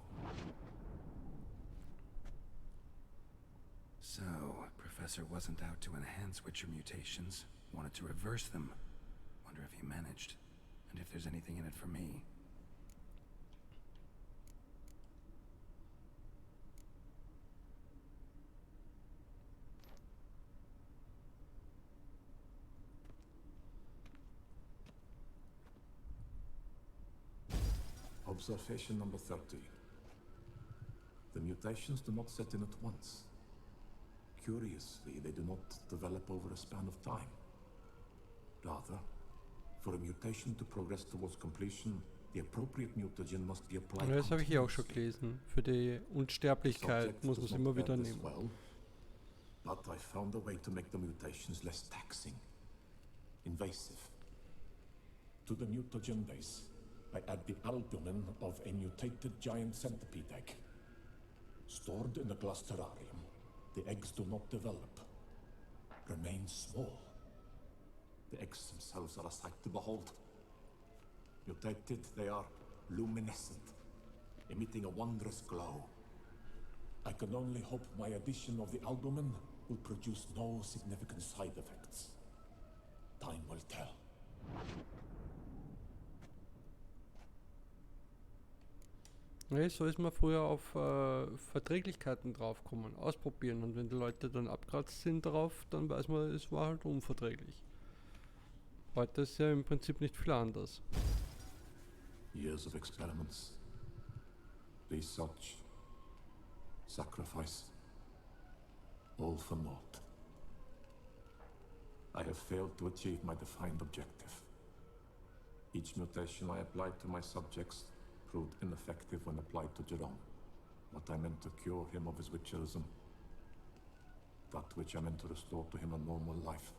So, Professor wasn't out to enhance Witcher mutations, wanted to reverse them. Wonder if he managed, and if there's anything in it for me. Observation number 30. The mutations do not set in at once. Curiously, they do not develop over a span of time. Rather, for a mutation to progress towards completion, the appropriate mutagen must be applied. Das habe ich hier auch schon gelesen. Für die Unsterblichkeit muss man es immer wieder nehmen. Well, but I found a way to make the mutations less taxing, invasive. To the mutagen base, I add the albumin of a mutated giant centipede egg. Stored in a glass terrarium, the eggs do not develop, remain small. The eggs themselves are a sight to behold. Mutated, they are luminescent, emitting a wondrous glow. I can only hope my addition of the albumin will produce no significant side effects. Time will tell. Nee, so ist man früher auf Verträglichkeiten draufgekommen. Ausprobieren. Und wenn die Leute dann abkratzt sind darauf, dann weiß man, es war halt unverträglich. Heute ist ja im Prinzip nicht viel anders. Years of experiments, research, sacrifice, all for naught. I have failed to achieve my defined objective. Each mutation I applied to my subjects proved ineffective when applied to Jerome. What I meant to cure him of his witcherism, that which I meant to restore to him a normal life,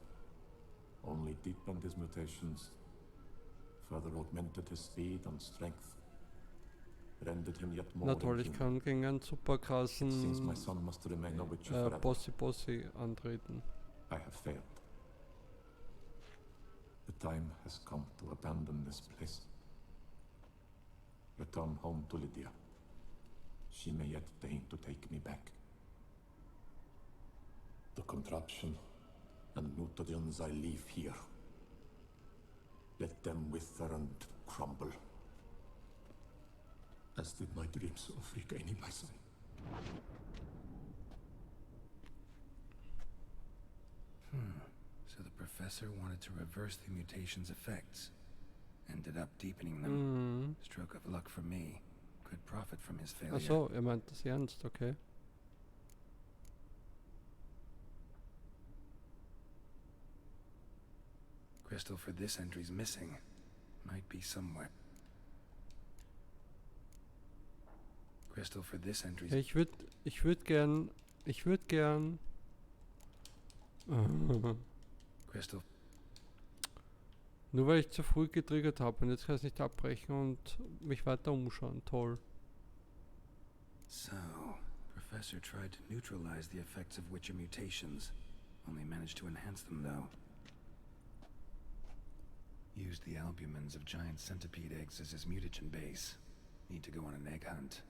only deepened his mutations, further augmented his speed and strength, rendered him yet more Na toll, ich inhuman. kann gegen einen super krassen Since my son must remain a witcher forever, Bossi antreten. I have failed. The time has come to abandon this place. Return home to Lydia. She may yet deign to take me back. The contraption and mutagens I leave here, let them wither and crumble, as did my dreams of regaining my son. So the professor wanted to reverse the mutation's effects. Ended up deepening them. Stroke of luck for me. Could profit from his failure. Ach so, er meint das ernst, okay. Crystal for this entry's missing. Might be somewhere. Crystal for this entry's... Ja, ich würd gern... Crystal. Nur weil ich zu früh getriggert habe und jetzt kann ich es nicht abbrechen und mich weiter umschauen. Toll. So, Professor tried to neutralize the effects of Witcher mutations. Only managed to enhance them, though. Used the albumins of giant centipede eggs as his mutagen base. Need to go on an egg hunt.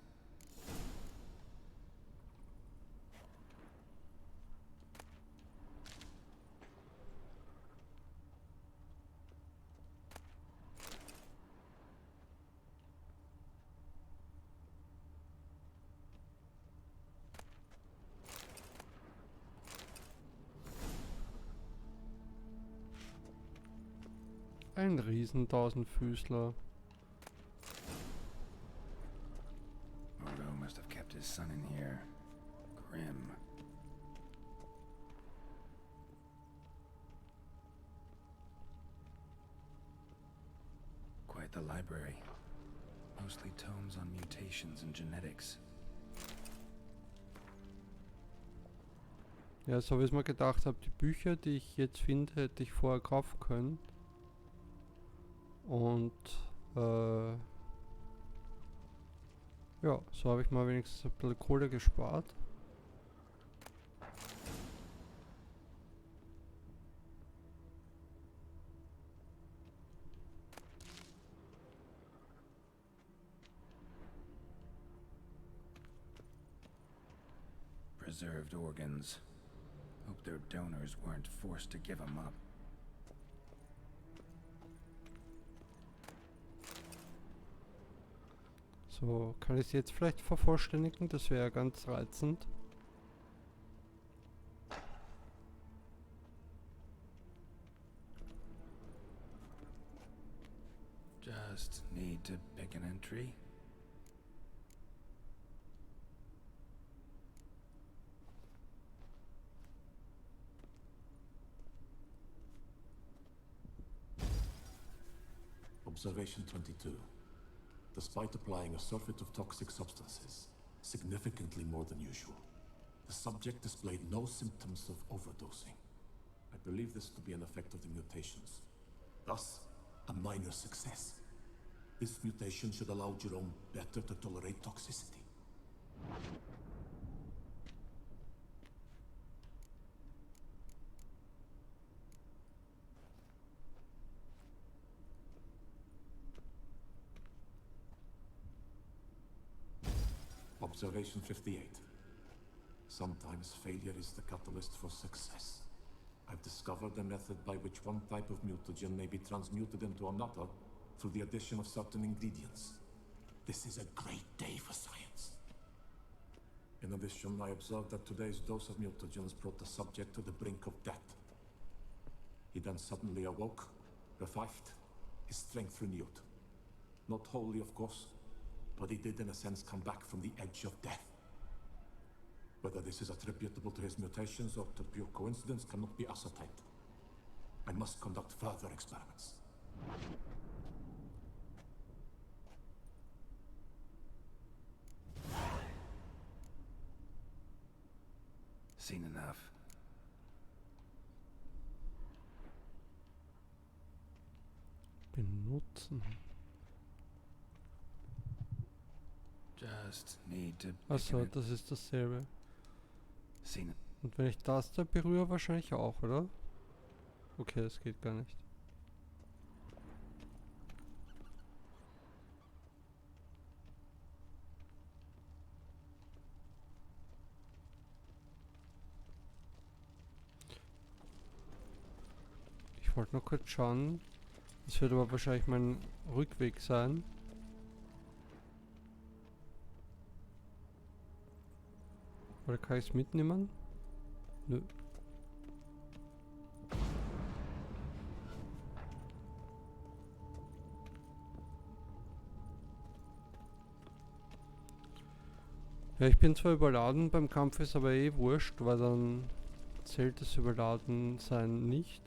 Ein Riesen-Tausendfüßler. Mordo must have kept his son in here. Grim. Quite the library. Mostly tomes on mutations and genetics. Ja, so wie ich mir gedacht habe, die Bücher, die ich jetzt finde, hätte ich vorher kaufen können. Und ja, so habe ich mal wenigstens ein bisschen Kohle gespart. Preserved organs. Hope their donors weren't forced to give them up. So, kann ich es jetzt vielleicht vervollständigen? Das wäre ganz reizend. Just need to pick an entry. Observation 22. Despite applying a surfeit of toxic substances, significantly more than usual, the subject displayed no symptoms of overdosing. I believe this to be an effect of the mutations. Thus, a minor success. This mutation should allow Jerome better to tolerate toxicity. Observation 58. Sometimes failure is the catalyst for success. I've discovered a method by which one type of mutagen may be transmuted into another through the addition of certain ingredients. This is a great day for science. In addition, I observed that today's dose of mutagens brought the subject to the brink of death. He then suddenly awoke, revived, his strength renewed. Not wholly, of course, but he did in a sense come back from the edge of death. Whether this is attributable to his mutations or to pure coincidence cannot be ascertained. I must conduct further experiments. Seen enough. Benutzen. Just need to. Achso, das ist dasselbe. Seen it. Und wenn ich das da berühre, wahrscheinlich auch, oder? Okay, das geht gar nicht. Ich wollte nur kurz schauen. Das wird aber wahrscheinlich mein Rückweg sein. Oder kann ich es mitnehmen? Nö. Ja, ich bin zwar überladen, beim Kampf ist aber eh wurscht, weil dann zählt das Überladensein nicht.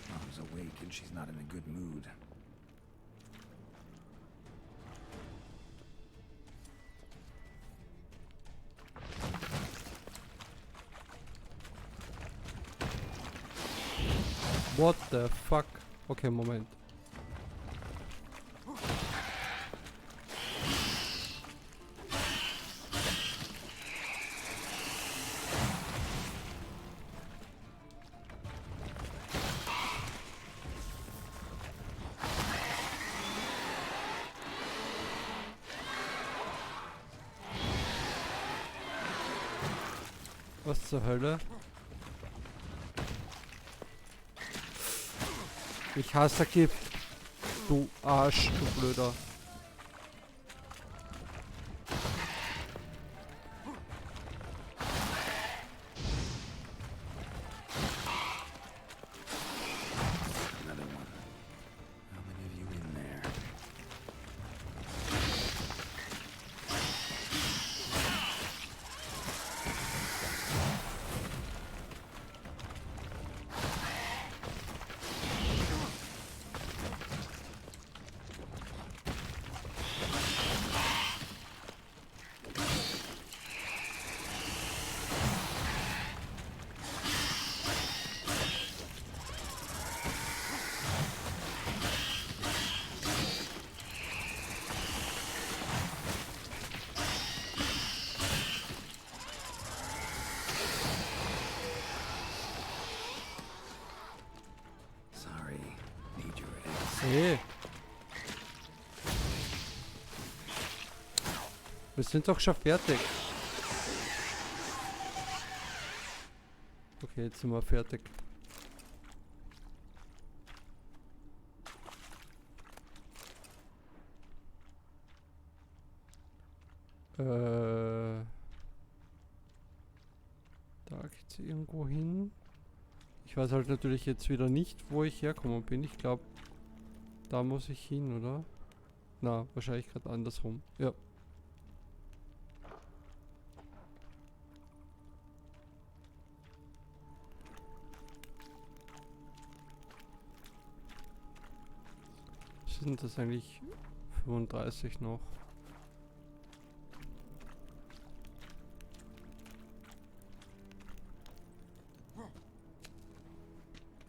Mom's awake and she's not in a good mood. What the fuck? Okay, Moment. Was zur Hölle? Ich hasse Gift. Du Arsch, du Blöder. Another one. How many of you in there? Sorry. Need your eggs. Hey. Wir sind doch schon fertig. Okay, jetzt sind wir fertig. Da geht's irgendwo hin. Ich weiß halt natürlich jetzt wieder nicht, wo ich hergekommen bin. Ich glaube, da muss ich hin, oder? Na, wahrscheinlich gerade andersrum. Ja. Sind das eigentlich 35 noch?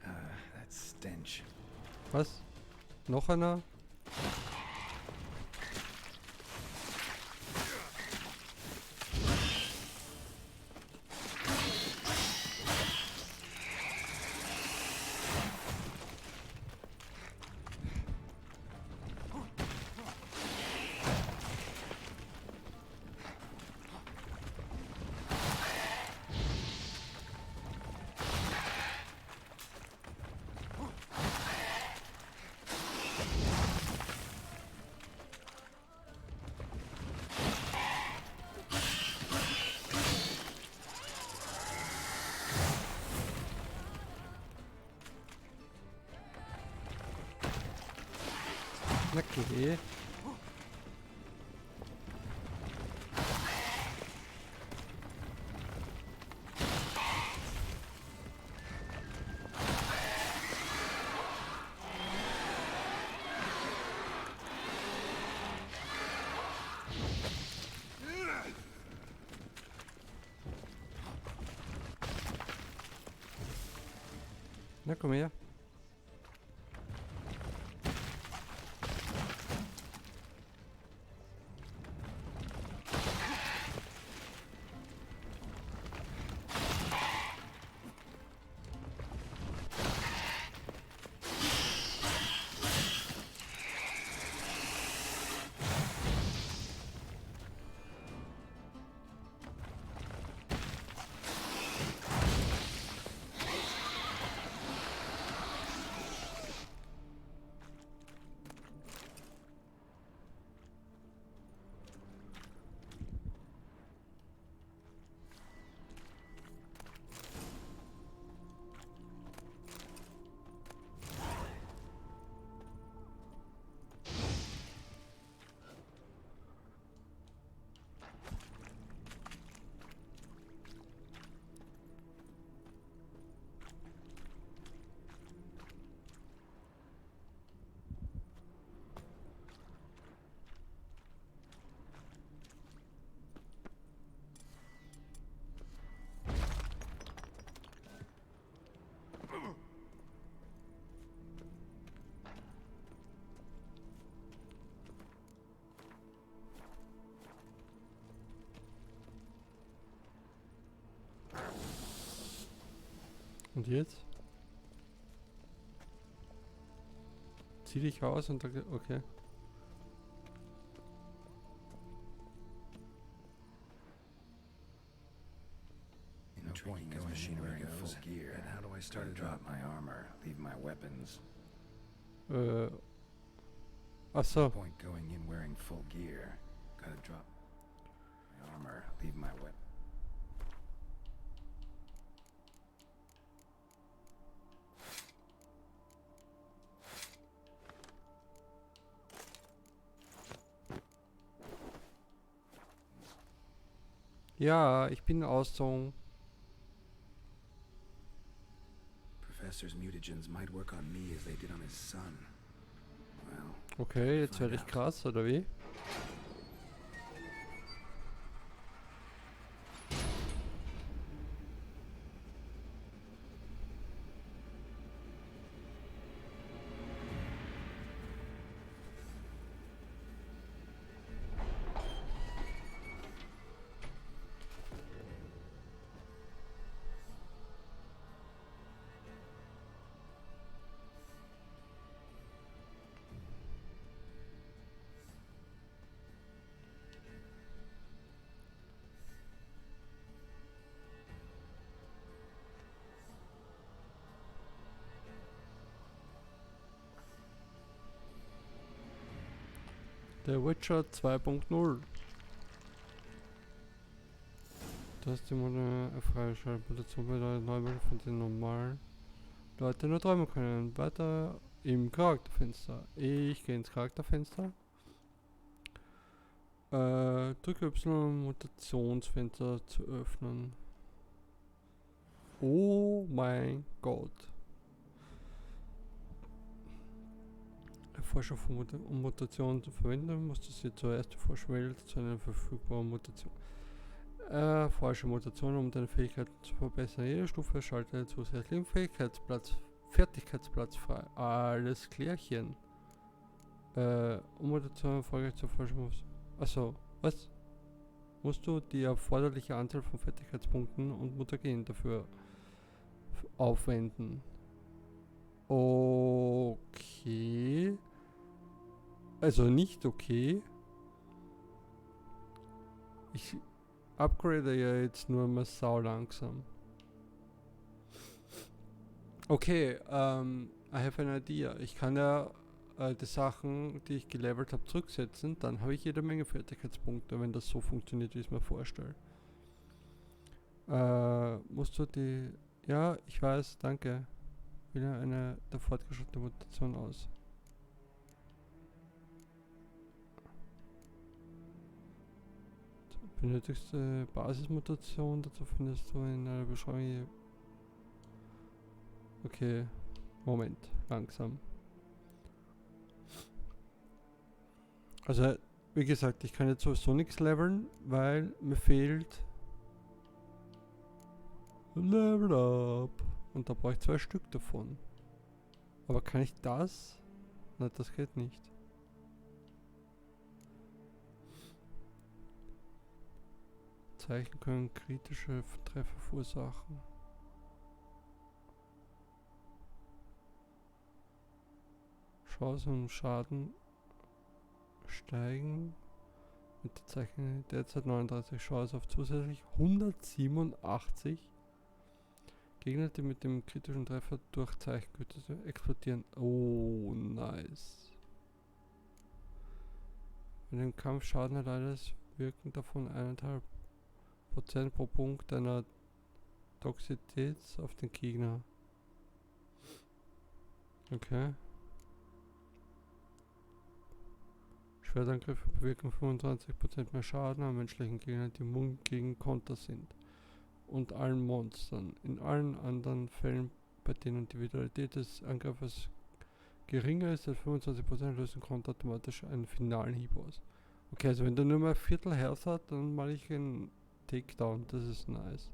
That stench. Was? Noch einer? Okay. Na, komm her. Und jetzt? Zieh dich raus und dann... Okay. No point in machinery in full gear. And how do I start to drop my armor, leave my weapons? Ach so. No point going in wearing full gear. Gotta drop my armor, leave my weapons. Ja, ich bin Auszogen. Professor's mutagens might work on me as they did on his son. Well, Okay, jetzt werde ich krass, oder wie? Der Witcher 2.0. Das ist immer eine Freischaltposition bei der Neubau von den normalen Leute nur träumen können. Weiter im Charakterfenster. Ich gehe ins Charakterfenster. Drücke Y, um Mutationsfenster zu öffnen. Oh mein Gott. Erforschung von um Mutationen zu verwenden, muss das hier zuerst erforschen zu einer verfügbaren Mutation. Erforsche Mutationen, um deine Fähigkeiten zu verbessern. Jede Stufe schalte zusätzlichen Fertigkeitsplatz frei. Alles klärchen. Um Mutationen erfolgreich zu erforschen muss. Achso, was? Musst du die erforderliche Anzahl von Fertigkeitspunkten und Mutagen dafür aufwenden. Okay. Also nicht okay. Ich upgrade ja jetzt nur mal sau langsam. Okay, I have an idea. Ich kann ja die Sachen, die ich gelevelt habe, zurücksetzen. Dann habe ich jede Menge Fertigkeitspunkte, wenn das so funktioniert, wie ich es mir vorstelle. Musst du die... Ja, ich weiß, danke. Wähle eine der fortgeschrittenen Mutation aus. Benötigste Basismutation, dazu findest du in einer Beschreibung. Okay, Moment, langsam. Also, wie gesagt, ich kann jetzt sowieso nichts leveln, weil mir fehlt Level Up. Und da brauche ich 2 Stück davon. Aber kann ich das? Nein, das geht nicht. Zeichen können kritische Treffer verursachen. Chance und Schaden steigen. Mit der Zeichen derzeit 39 Chance auf zusätzlich 187. Gegner, die mit dem kritischen Treffer durch Zeichengüte explodieren. Oh, nice. Wenn du im Kampf Schaden erleidest, wirken davon 1,5% pro Punkt deiner Toxizität auf den Gegner. Okay. Schwertangriffe bewirken 25% mehr Schaden an menschlichen Gegnern, die immun gegen Konter sind. Und allen Monstern. In allen anderen Fällen, bei denen die Vitalität des Angreifers geringer ist als 25%, lösen Konter automatisch einen finalen Hieb aus. Okay, also wenn der nur mal Viertel Health hat, dann mache ich einen Takedown. Das ist nice.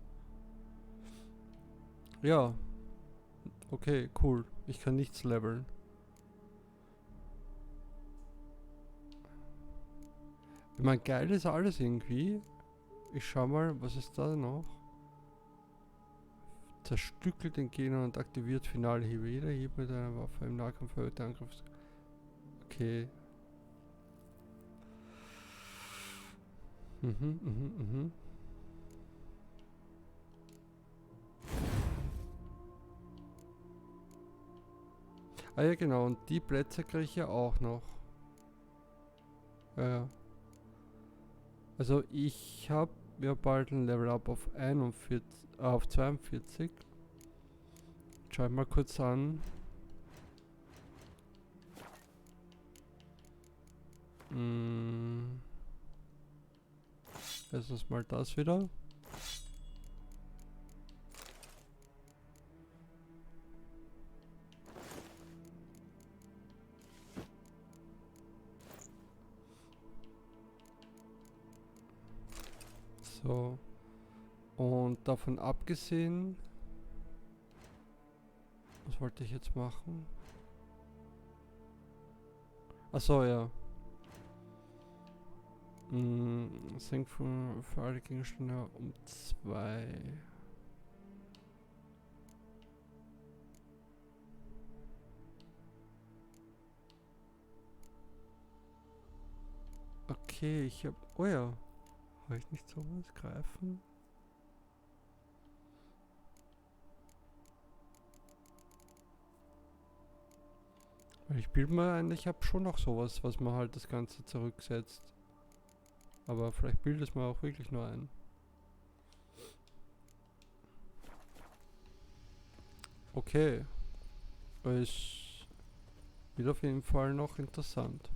Ja. Okay, cool. Ich kann nichts leveln. Ich meine, geil ist alles irgendwie. Ich schau mal, was ist da noch? Zerstückelt den Gegner und aktiviert Finalhiebe. Jeder Hieb mit einer Waffe im Nahkampf erhöht Angriffs. Okay. Ah ja, genau. Und die Plätze kriege ich ja auch noch. Ja. Also ich habe ja bald ein Level Up auf 42. Schau ich mal kurz an. Erstens mal das wieder. So. Und davon abgesehen, was wollte ich jetzt machen? Achso, ja. Senkt für alle Gegenstände um 2. Okay, ich hab. Oh ja. Habe ich nicht sowas greifen? Weil ich bilde mir ein, ich habe schon noch sowas, was man halt das Ganze zurücksetzt. Aber vielleicht bildet es mir auch wirklich nur ein. Okay. Es wird auf jeden Fall noch interessant.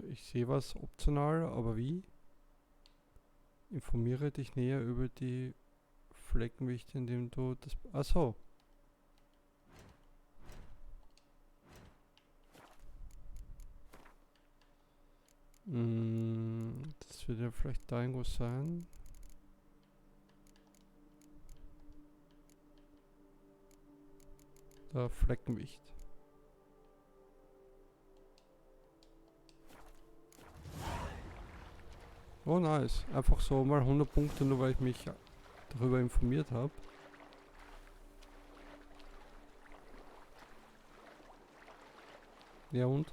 Ich sehe was optional, aber wie? Informiere dich näher über die Fleckenwichte, indem du das... Achso. Das wird ja vielleicht da irgendwo sein. Da Fleckenwicht. Oh nice. Einfach so mal 100 Punkte, nur weil ich mich darüber informiert habe. Ja und?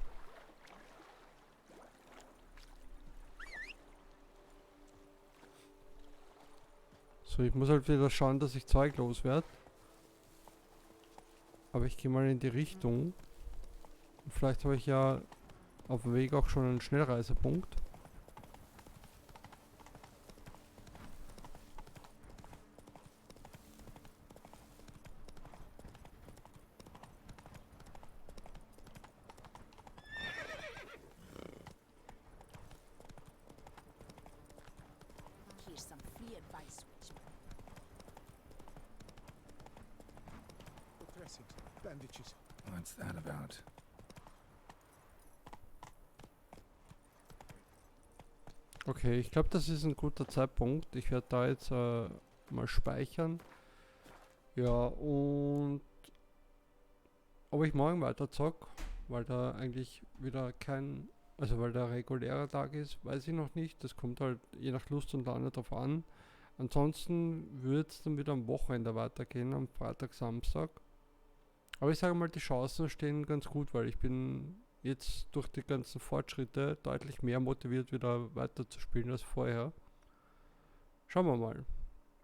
So, ich muss halt wieder schauen, dass ich Zeug loswerde. Aber ich gehe mal in die Richtung. Vielleicht habe ich ja auf dem Weg auch schon einen Schnellreisepunkt. Here's some free advice, Richmond. Dressings, bandages. What's that about? Okay, ich glaube, das ist ein guter Zeitpunkt. Ich werde da jetzt mal speichern. Ja, und ob ich morgen weiter zock, weil da eigentlich wieder kein, also weil der reguläre Tag ist, weiß ich noch nicht. Das kommt halt je nach Lust und Laune drauf an. Ansonsten wird es dann wieder am Wochenende weitergehen, am Freitag, Samstag. Aber ich sage mal, die Chancen stehen ganz gut, weil ich bin jetzt durch die ganzen Fortschritte deutlich mehr motiviert, wieder weiter zu spielen als vorher. Schauen wir mal.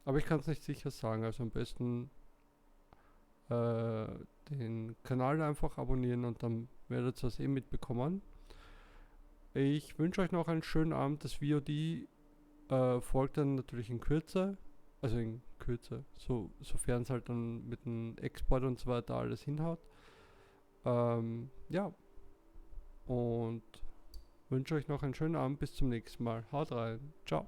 Aber ich kann es nicht sicher sagen, also am besten den Kanal einfach abonnieren und dann werdet ihr das eh mitbekommen. Ich wünsche euch noch einen schönen Abend. Das VOD folgt dann natürlich in Kürze. Also in Kürze, sofern es halt dann mit dem Export und so weiter alles hinhaut. Ja. Und wünsche euch noch einen schönen Abend. Bis zum nächsten Mal. Haut rein. Ciao.